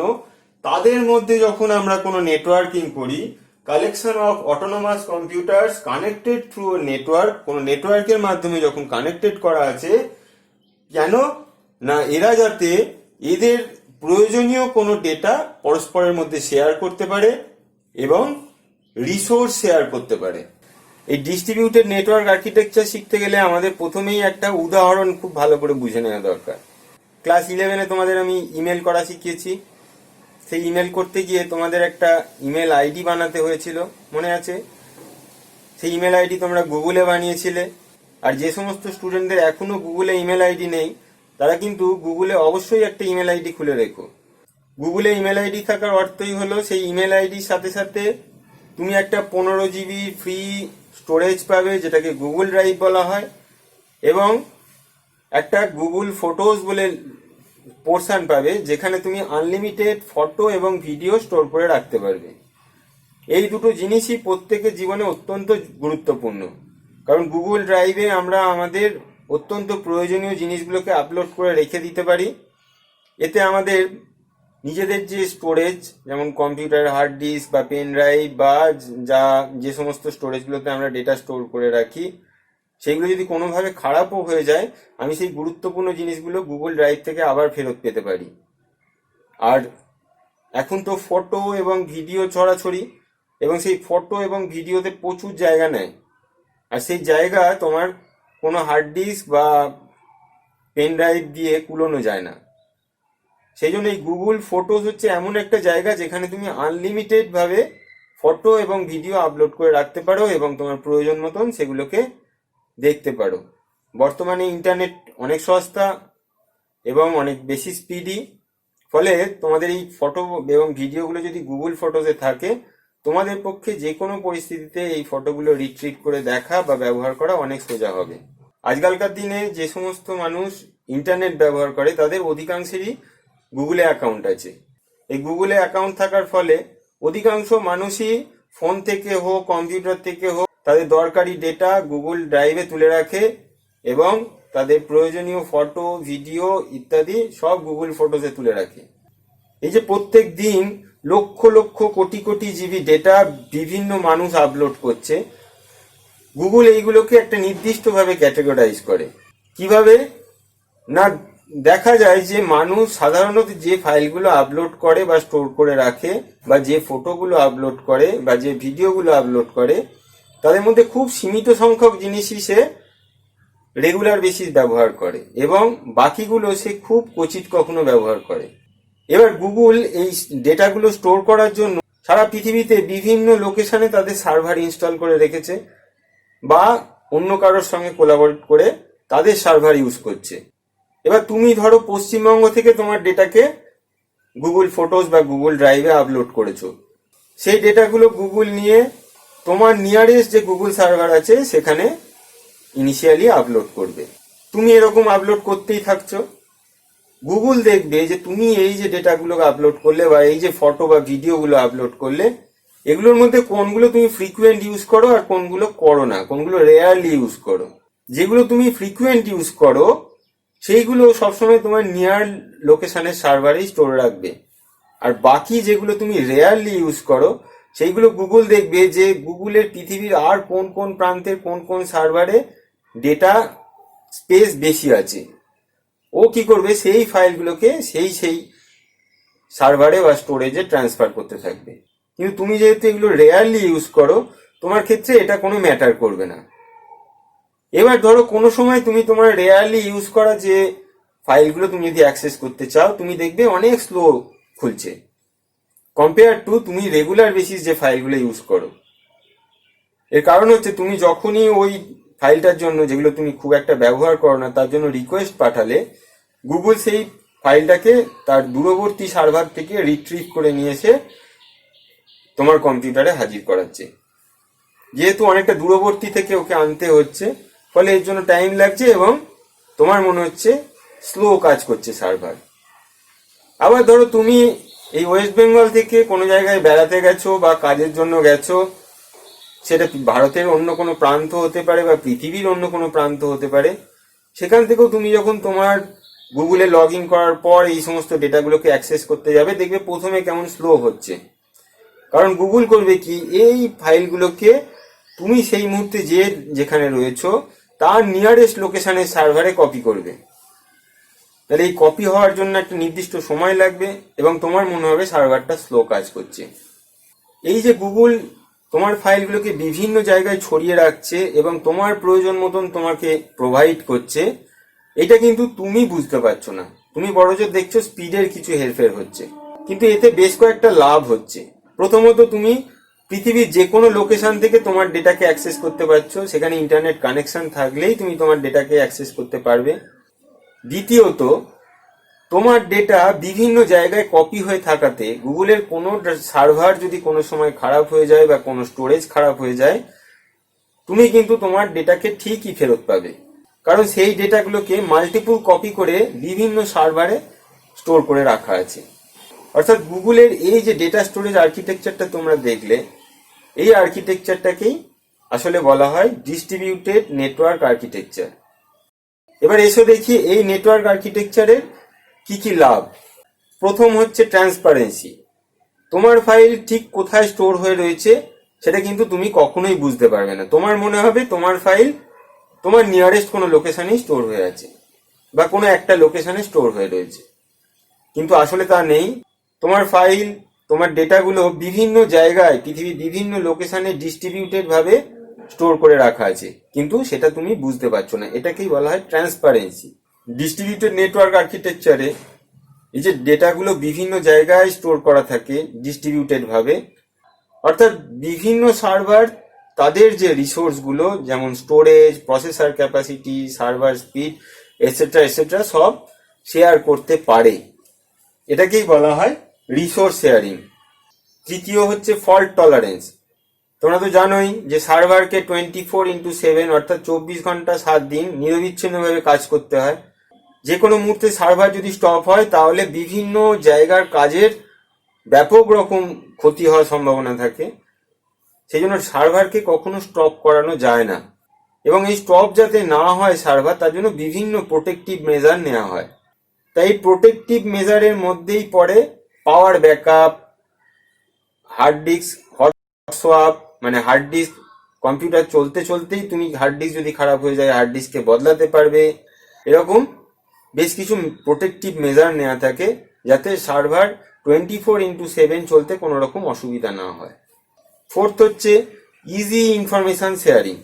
[SPEAKER 1] তাদের মধ্যে যখন আমরা কোনো নেটওয়ার্কিং করি, collection of autonomous computers connected through network, কোনো নেটওয়ার্কের মাধ্যমে যখন কানেক্টেড করা আছে, কেন না এরা যাতে এদের প্রয়োজনীয় কোনো ডেটা পরস্পরের মধ্যে শেয়ার করতে পারে এবং রিসোর্স শেয়ার করতে পারে। এই ডিস্ট্রিবিউটেড নেটওয়ার্ক আর্কিটেকচার শিখতে গেলে আমাদের প্রথমেই একটা উদাহরণ খুব ভালো করে বুঝে নেওয়া দরকার। ক্লাস 11-এ তোমাদের আমি ইমেল করা শিখিয়েছি। সেই ইমেল করতে গিয়ে তোমাদের একটা ইমেল আইডি বানাতে হয়েছিল, মনে আছে? সেই ইমেল আইডি তোমরা গুগলে বানিয়েছিলে। আর যে সমস্ত স্টুডেন্টদের এখনো গুগলে ইমেল আইডি নেই, তারা কিন্তু গুগলে অবশ্যই একটা ইমেল আইডি খুলে রেখো। গুগলে ইমেল আইডি থাকার অর্থই হলো সেই ইমেল আইডির সাথে সাথে তুমি একটা 15 GB ফ্রি স্টোরেজ পাবে, যেটাকে গুগল ড্রাইভ বলা হয়, এবং একটা গুগল ফটোজ বলে পোর্শন পাবে, যেখানে তুমি আনলিমিটেড ফটো এবং ভিডিও স্টোর করে রাখতে পারবে। এই দুটো জিনিসই প্রত্যেকের জীবনে অত্যন্ত গুরুত্বপূর্ণ, কারণ গুগল ড্রাইভে আমরা আমাদের অত্যন্ত প্রয়োজনীয় জিনিসগুলোকে আপলোড করে রেখে দিতে পারি। এতে আমাদের নিজেদের যে স্টোরেজ, যেমন কম্পিউটার হার্ড ডিস্ক বা পেন ড্রাইভ বা যে সমস্ত স্টোরেজগুলোতে আমরা ডেটা স্টোর করে রাখি, সেগুলো যদি কোনোভাবে খারাপও হয়ে যায়, আমি সেই গুরুত্বপূর্ণ জিনিসগুলো গুগল ড্রাইভ থেকে আবার ফেরত পেতে পারি। আর এখন তো ফটো এবং ভিডিও ছড়াছড়ি, এবং সেই ফটো এবং ভিডিওতে প্রচুর জায়গা নেয়, আর সেই জায়গা তোমার কোনো হার্ড ডিস্ক বা পেন ড্রাইভ দিয়ে কুলোনো যায় না। সেই জন্য এই গুগল ফটোজ হচ্ছে এমন একটা জায়গা যেখানে তুমি আনলিমিটেড ভাবে ফটো এবং ভিডিও আপলোড করে রাখতে পারো এবং তোমার প্রয়োজন মতন সেগুলোকে দেখতে পারো। বর্তমানে ইন্টারনেট অনেক সস্তা এবং অনেক বেশি স্পিডি, ফলে তোমাদের এই ফটো এবং ভিডিওগুলো যদি গুগল ফটোজে থাকে, তোমাদের পক্ষে যে কোনো পরিস্থিতিতে এই ফটোগুলো রিট্রিভ করে দেখা বা ব্যবহার করা অনেক সোজা হবে। আজকালকার দিনে যে সমস্ত মানুষ ইন্টারনেট ব্যবহার করে, তাদের অধিকাংশেরই গুগলে অ্যাকাউন্ট আছে। এই গুগলে অ্যাকাউন্ট থাকার ফলে অধিকাংশ মানুষই ফোন থেকে হোক, কম্পিউটার থেকে হোক, তাদের দরকারি ডেটা গুগল ড্রাইভে তুলে রাখে এবং তাদের প্রয়োজনীয় ফটো, ভিডিও ইত্যাদি সব গুগল ফটোতে তুলে রাখে। এই যে প্রত্যেক দিন লক্ষ লক্ষ কোটি কোটি জিবি ডেটা বিভিন্ন মানুষ আপলোড করছে, গুগল এইগুলোকে একটা নির্দিষ্টভাবে ক্যাটেগরাইজ করে। কিভাবে না, দেখা যায় যে মানুষ সাধারণত যে ফাইলগুলো আপলোড করে বা স্টোর করে রাখে, বা যে ফটোগুলো আপলোড করে বা যে ভিডিওগুলো আপলোড করে, তাদের মধ্যে খুব সীমিত সংখ্যক জিনিসই সে রেগুলার বেসিস ব্যবহার করে এবং বাকিগুলো সে খুব ক্বচিৎ কখনো ব্যবহার করে। এবার গুগল এই ডেটাগুলো স্টোর করার জন্য সারা পৃথিবীতে বিভিন্ন লোকেশনে তাদের সার্ভার ইনস্টল করে রেখেছে, বা অন্য কারোর সঙ্গে কোলাবরেট করে তাদের সার্ভার ইউজ করছে। এবার তুমি ধরো পশ্চিমবঙ্গ থেকে তোমার ডেটাকে গুগল ফটোজ বা গুগল ড্রাইভে আপলোড করেছো, সেই ডেটাগুলো গুগল নিয়ে তোমার নিয়ারেস্ট যে গুগল সার্ভার আছে সেখানে ইনিশিয়ালি আপলোড করবে। তুমি এরকম আপলোড করতেই থাকছো, গুগল দেখবে যে তুমি এই যে ডেটাগুলো আপলোড করলে বা এই যে ফটো বা ভিডিওগুলো আপলোড করলে এগুলোর মধ্যে কোনগুলো তুমি ফ্রিকুয়েন্ট ইউজ করো আর কোনগুলো করো না, কোনগুলো রেয়ারলি ইউজ করো। যেগুলো তুমি ফ্রিকুয়েন্ট ইউজ করো সেইগুলো সবসময় তোমার নিয়ার লোকেশনের সার্ভারেই স্টোর রাখবে, আর বাকি যেগুলো তুমি রেয়ারলি ইউজ করো সেইগুলো গুগল দেখবে যে গুগলের পৃথিবীর আর কোন কোন প্রান্তের কোন কোন সার্ভারে ডেটা স্পেস বেশি আছে। ও কি করবে, সেই ফাইলগুলোকে সেই সার্ভারে বা স্টোরেজে ট্রান্সফার করতে থাকবে। কিন্তু তুমি যেহেতু এগুলো রেয়ারলি ইউজ করো, তোমার ক্ষেত্রে এটা কোনো ম্যাটার করবে না। এবার ধরো কোনো সময় তুমি তোমার রেয়ারলি ইউজ করা যে ফাইলগুলো তুমি যদি অ্যাক্সেস করতে চাও, তুমি দেখবে অনেক স্লো খুলছে কম্পেয়ার টু তুমি রেগুলার বেসিস যে ফাইলগুলো ইউজ করো। এর কারণ হচ্ছে তুমি যখনই ওই ফাইলটার জন্য, যেগুলো তুমি খুব একটা ব্যবহার করো না, তার জন্য রিকোয়েস্ট পাঠালে গুগল সেই ফাইলটাকে তার দূরবর্তী সার্ভার থেকে রিট্রিভ করে নিয়ে এসে তোমার কম্পিউটারে হাজির করাচ্ছে। যেহেতু অনেকটা দূরবর্তী থেকে ওকে আনতে হচ্ছে, ফলে এর জন্য টাইম লাগছে এবং তোমার মনে হচ্ছে স্লো কাজ করছে সার্ভার। আবার ধরো তুমি এই ওয়েস্ট বেঙ্গল থেকে কোনো জায়গায় বেড়াতে গেছো বা কাজের জন্য গেছো, সেটা ভারতের অন্য কোনো প্রান্ত হতে পারে বা পৃথিবীর অন্য কোনো প্রান্ত হতে পারে। সেখান থেকেও তুমি যখন তোমার গুগলে লগ ইন করার পর এই সমস্ত ডেটাগুলোকে অ্যাক্সেস করতে যাবে, দেখবে প্রথমে কেমন স্লো হচ্ছে। কারণ গুগল করবে কি, এই ফাইলগুলোকে তুমি সেই মুহূর্তে যেখানে রয়েছো তার নিয়ারেস্ট লোকেশনের সার্ভারে কপি করবে। তাহলে এই কপি হওয়ার জন্য একটা নির্দিষ্ট সময় লাগবে এবং তোমার মনে হবে সার্ভারটা স্লো কাজ করছে। এই যে গুগল তোমার ফাইলগুলোকে বিভিন্ন জায়গায় ছড়িয়ে রাখছে এবং তোমার প্রয়োজন মতন তোমাকে প্রোভাইড করছে, এটা কিন্তু তুমি বুঝতে পারছো না। তুমি বরঞ্চ দেখছো স্পিডের কিছু হেরফের হচ্ছে, কিন্তু এতে বেশ কয়েকটা লাভ হচ্ছে। প্রথমত, তুমি পৃথিবীর যে কোনো লোকেশন থেকে তোমার ডেটাকে অ্যাক্সেস করতে পারছো, সেখানে ইন্টারনেট কানেকশন থাকলেই তুমি তোমার ডেটাকে অ্যাক্সেস করতে পারবে। দ্বিতীয়ত, তোমার ডেটা বিভিন্ন জায়গায় কপি হয়ে থাকাতে গুগলের কোনো সার্ভার যদি কোনো সময় খারাপ হয়ে যায় বা কোনো স্টোরেজ খারাপ হয়ে যায়, তুমি কিন্তু তোমার ডেটাকে ঠিকই ফেরত পাবে, কারণ সেই ডেটাগুলোকে মাল্টিপল কপি করে বিভিন্ন সার্ভারে স্টোর করে রাখা আছে। অর্থাৎ গুগলের এই যে ডেটা স্টোরেজ আর্কিটেকচারটা তোমরা দেখলে, এই আর্কিটেকচারটাকেই আসলে বলা হয় ডিস্ট্রিবিউটেড নেটওয়ার্ক আর্কিটেকচার। এবার এসো দেখি এই নেটওয়ার্ক আর্কিটেকচারের কি কি লাভ। প্রথম হচ্ছে ট্রান্সপারেন্সি। তোমার ফাইল ঠিক কোথায় স্টোর হয়ে রয়েছে সেটা কিন্তু তুমি কখনোই বুঝতে পারবে না। তোমার মনে হবে তোমার ফাইল তোমার নিয়ারেস্ট কোনো লোকেশনেই স্টোর হয়ে আছে বা কোনো একটা লোকেশনে স্টোর হয়ে রয়েছে, কিন্তু আসলে তা নেই। তোমার ফাইল, তোমার ডেটাগুলো বিভিন্ন জায়গায় পৃথিবীর বিভিন্ন লোকেশনে ডিস্ট্রিবিউটেড ভাবে স্টোর করে রাখা আছে, কিন্তু সেটা তুমি বুঝতে পারছো না। এটাকেই বলা হয় ট্রান্সপারেন্সি। ডিস্ট্রিবিউটেড নেটওয়ার্ক আর্কিটেকচারে এই যে ডেটাগুলো বিভিন্ন জায়গায় স্টোর করা থাকে ডিস্ট্রিবিউটেড ভাবে, অর্থাৎ বিভিন্ন সার্ভার তাদের যে রিসোর্সগুলো, যেমন storage, processor capacity, server speed etcetera etcetera, সব শেয়ার করতে পারে। এটাকেই বলা হয় রিসোর্স শেয়ারিং। তৃতীয় হচ্ছে ফল্ট টলারেন্স। তোমরা তো জানোই যে সার্ভারকে 24x7 অর্থাৎ 24 ঘন্টা 7 দিন নিরবিচ্ছিন্নভাবে কাজ করতে হয়। যে কোনো মুহূর্তে সার্ভার যদি স্টপ হয় তাহলে বিভিন্ন জায়গার কাজের ব্যাপক রকম ক্ষতি হওয়ার সম্ভাবনা থাকে। সেই জন্য সার্ভারকে কখনো স্টপ করানো যায় না, এবং এই স্টপ যাতে না হয় সার্ভার, তার জন্য বিভিন্ন প্রোটেক্টিভ মেজার নেওয়া হয়। তাই প্রোটেক্টিভ মেজারের মধ্যেই পড়ে power backup, hard disk hot swap, মানে হার্ড ডিস্ক কম্পিউটার চলতে চলতেই তুমি হার্ড ডিস্ক যদি খারাপ হয়ে যায় হার্ড ডিস্ককে বদলাতে পারবে। এরকম বেশ কিছু প্রোটেক্টিভ মেজার নেওয়া থাকে যাতে সার্ভার 24x7 চলতে কোনো রকম অসুবিধা না হয়। ফোর্থ হচ্ছে ইজি ইনফরমেশন শেয়ারিং।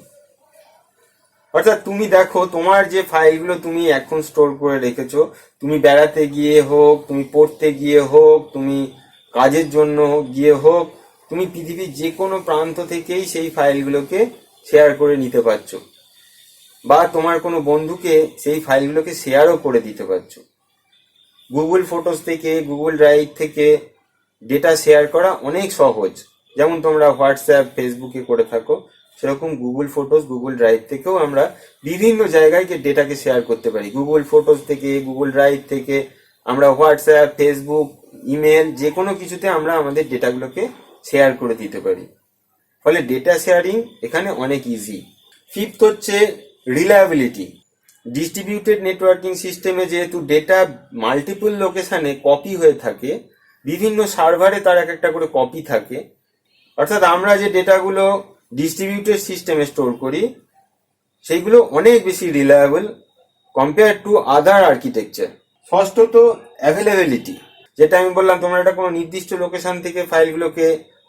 [SPEAKER 1] অর্থাৎ তুমি দেখো তোমার যে ফাইলগুলো তুমি এখন স্টোর করে রেখেছো, তুমি বেড়াতে গিয়ে হোক, তুমি পড়তে গিয়ে হোক, তুমি কাজের জন্য গিয়ে হোক, তুমি পৃথিবীর যে কোনো প্রান্ত থেকেই সেই ফাইলগুলোকে শেয়ার করে নিতে পারছো, বা তোমার কোনো বন্ধুকে সেই ফাইলগুলোকে শেয়ারও করে দিতে পারছো। গুগল ফটোস থেকে, গুগল ড্রাইভ থেকে ডেটা শেয়ার করা অনেক সহজ, যেমন তোমরা হোয়াটসঅ্যাপ ফেসবুকে করে থাকো, সেরকম গুগল ফটোস গুগল ড্রাইভ থেকেও আমরা বিভিন্ন জায়গায় ডেটাকে শেয়ার করতে পারি। গুগল ফটোস থেকে, গুগল ড্রাইভ থেকে আমরা হোয়াটসঅ্যাপ, ফেসবুক, ইমেল যে কোনো কিছুতে আমরা আমাদের ডেটাগুলোকে শেয়ার করে দিতে পারি। ফলে ডেটা শেয়ারিং এখানে অনেক ইজি। ফিফথ হচ্ছে রিলায়েবিলিটি। ডিস্ট্রিবিউটেড নেটওয়ার্কিং সিস্টেমে যেহেতু ডেটা মাল্টিপল লোকেশনে কপি হয়ে থাকে, বিভিন্ন সার্ভারে তার এক একটা করে কপি থাকে, অর্থাৎ আমরা যে ডেটাগুলো ডিস্ট্রিবিউটেড সিস্টেমে স্টোর করি সেইগুলো অনেক বেশি reliable compare to other architecture. ষষ্ঠত অ্যাভেলেবিলিটি, যেটা আমি বললাম, তোমরা একটা কোনো নির্দিষ্ট লোকেশন থেকে ফাইলগুলোকে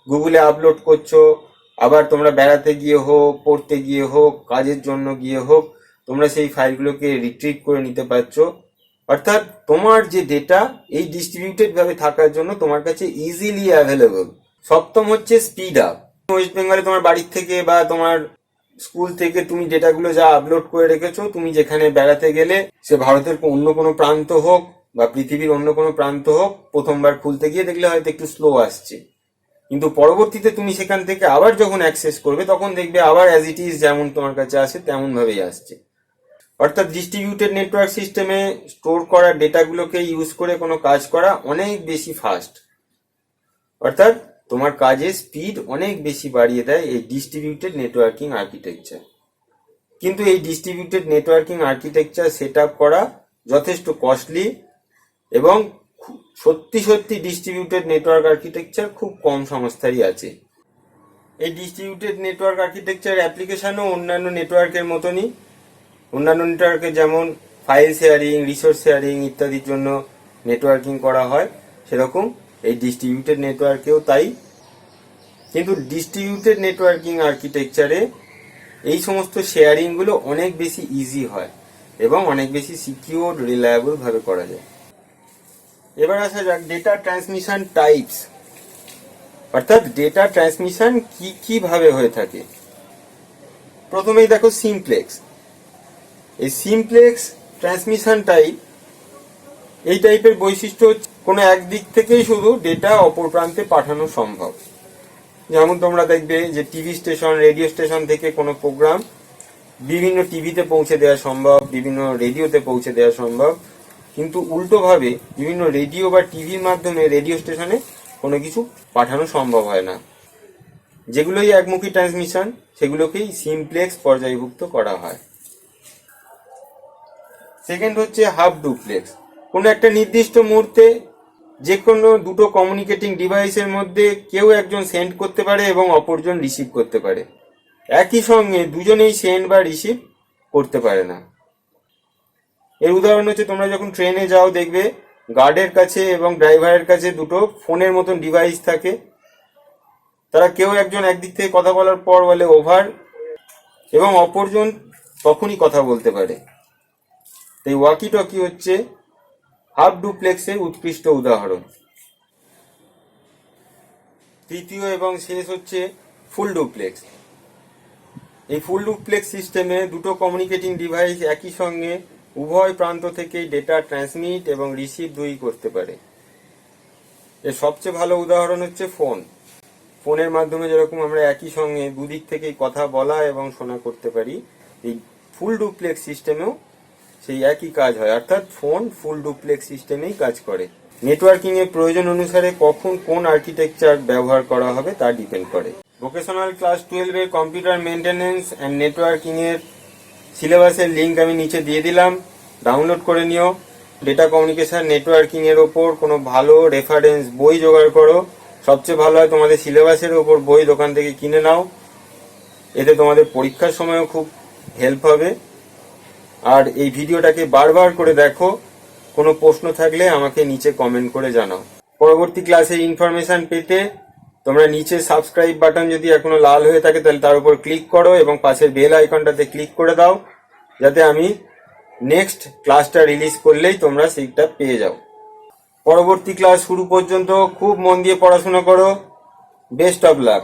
[SPEAKER 1] গুগলে আপলোড করছো, আবার তোমরা বেড়াতে গিয়ে হোক, পড়তে গিয়ে হোক, কাজের জন্য গিয়ে হোক, তোমরা সেই ফাইলগুলোকে রিট্রিভ করে নিতে পারছো। অর্থাৎ তোমার যে ডেটা এই ডিস্ট্রিবিউটেড ভাবে থাকার জন্য তোমার কাছে ইজিলি অ্যাভেলেবল। সপ্তম হচ্ছে স্পিড আপ। ওয়েস্ট বেঙ্গলে তোমার বাড়ির থেকে বা তোমার স্কুল থেকে তুমি ডেটাগুলো যা আপলোড করে রেখেছো, তুমি যেখানে বেড়াতে গেলে, সে ভারতের অন্য কোনো প্রান্ত হোক বা পৃথিবীর অন্য কোনো প্রান্ত হোক, প্রথমবার খুলতে গিয়ে দেখলে হয়তো একটু স্লো আসছে, কিন্তু পরবর্তীতে তুমি সেখান থেকে আবার যখন অ্যাক্সেস করবে তখন দেখবে আবার অ্যাজ ইট ইজ যেমন তোমার কাছে আসে তেমন ভাবেই আসছে। অর্থাৎ ডিস্ট্রিবিউটেড নেটওয়ার্ক সিস্টেমে স্টোর করা ডেটাগুলোকে ইউজ করে কোনো কাজ করা অনেক বেশি ফাস্ট, অর্থাৎ তোমার কাজের স্পিড অনেক বেশি বাড়িয়ে দেয় এই ডিস্ট্রিবিউটেড নেটওয়ার্কিং আর্কিটেকচার। কিন্তু এই distributed networking architecture set up করা যথেষ্ট কস্টলি, এবং সত্যি সত্যি ডিস্ট্রিবিউটেড নেটওয়ার্ক আর্কিটেকচার খুব কম সংস্থারই আছে। এই ডিস্ট্রিবিউটেড নেটওয়ার্ক আর্কিটেকচার অ্যাপ্লিকেশনও অন্যান্য নেটওয়ার্কের মতনই। অন্যান্য নেটওয়ার্কে যেমন ফাইল শেয়ারিং, রিসোর্স শেয়ারিং ইত্যাদির জন্য নেটওয়ার্কিং করা হয়, সেরকম এই ডিস্ট্রিবিউটেড নেটওয়ার্কেও তাই। কিন্তু ডিস্ট্রিবিউটেড নেটওয়ার্কিং আর্কিটেকচারে এই সমস্ত শেয়ারিংগুলো অনেক বেশি ইজি হয় এবং অনেক বেশি সিকিউর, রিলায়েবল ভাবে করা যায়। এবার আসা যাক ডেটা ট্রান্সমিশন টাইপস, অর্থাৎ ডেটা ট্রান্সমিশন কি কি ভাবে হয়ে থাকে। প্রথমেই দেখো সিমপ্লেক্স। এই সিমপ্লেক্স ট্রান্সমিশন টাইপ, এই টাইপের বৈশিষ্ট্য কোনো একদিক থেকেই শুধু ডেটা অপর প্রান্তে পাঠানো সম্ভব। যেমন তোমরা দেখবে যে টিভি স্টেশন, রেডিও স্টেশন থেকে কোনো প্রোগ্রাম বিভিন্ন টিভিতে পৌঁছে দেওয়া সম্ভব, বিভিন্ন রেডিওতে পৌঁছে দেওয়া সম্ভব, কিন্তু উল্টোভাবে বিভিন্ন রেডিও বা টিভির মাধ্যমে রেডিও স্টেশনে কোনো কিছু পাঠানো সম্ভব হয় না। যেগুলোই একমুখী ট্রান্সমিশন সেগুলোকেই সিমপ্লেক্স পর্যায়ভুক্ত করা হয়। সেকেন্ড হচ্ছে হাফ ডুপ্লেক্স। কোনো একটা নির্দিষ্ট মুহূর্তে যে কোনো দুটো কমিউনিকেটিং ডিভাইসের মধ্যে কেউ একজন সেন্ড করতে পারে এবং অপরজন রিসিভ করতে পারে, একই সঙ্গে দুজনেই সেন্ড বা রিসিভ করতে পারে না। এর উদাহরণ হচ্ছে তোমরা যখন ট্রেনে যাও দেখবে গার্ডের কাছে এবং ড্রাইভারের কাছে দুটো ফোনের মতন ডিভাইস থাকে। তারা কেউ একজন একদিক থেকে কথা বলার পর বলে ওভার, এবং অপরজন তখনই কথা বলতে পারে। এই ওয়াকি টকি হচ্ছে হাফ ডুপ্লেক্সের উৎকৃষ্ট উদাহরণ। তৃতীয় এবং শেষ হচ্ছে ফুল ডুপ্লেক্স। এই ফুল ডুপ্লেক্স সিস্টেমে দুটো কমিউনিকেটিং ডিভাইস একই সঙ্গে উভয় প্রান্ত থেকেই ডেটা ট্রান্সমিট এবং রিসিভ দুই করতে পারে। এর সবচেয়ে ভালো উদাহরণ হচ্ছে ফোন। ফোনের মাধ্যমে যেরকম আমরা একই সঙ্গে দুদিক থেকেই কথা বলা এবং শোনা করতে পারি, এই ফুল ডুপ্লেক্স সিস্টেমেও সেই একই কাজ হয়, অর্থাৎ ফোন ফুল ডুপ্লেক্স সিস্টেমেই কাজ করে। নেটওয়ার্কিং এর প্রয়োজন অনুসারে কখন কোন আর্কিটেকচার ব্যবহার করা হবে তা ডিপেন্ড করে। ভোকেশনাল ক্লাস 12 এর কম্পিউটার মেইনটেনেন্স অ্যান্ড নেটওয়ার্কিং এর সিলেবাসের লিঙ্ক আমি নিচে দিয়ে দিলাম, ডাউনলোড করে নিও। ডেটা কমিউনিকেশন নেটওয়ার্কিং এর ওপর কোনো ভালো রেফারেন্স বই জোগাড় করো। সবচেয়ে ভালো হয় তোমাদের সিলেবাসের ওপর বই দোকান থেকে কিনে নাও, এতে তোমাদের পরীক্ষার সময়ও খুব হেল্প হবে। আর এই ভিডিওটাকে বারবার করে দেখো, কোনো প্রশ্ন থাকলে আমাকে নিচে কমেন্ট করে জানাও। পরবর্তী ক্লাসের ইনফরমেশন পেতে তোমরা নিচে সাবস্ক্রাইব বাটন যদি এখনো লাল হয়ে থাকে তাহলে তার উপর ক্লিক করো এবং পাশের বেল আইকনটাতে ক্লিক করে দাও, যাতে আমি নেক্সট ক্লাসটা রিলিজ করলেই তোমরা সেইটা পেয়ে যাও। পরবর্তী ক্লাস শুরু পর্যন্ত খুব মন দিয়ে পড়াশোনা করো। Best of luck.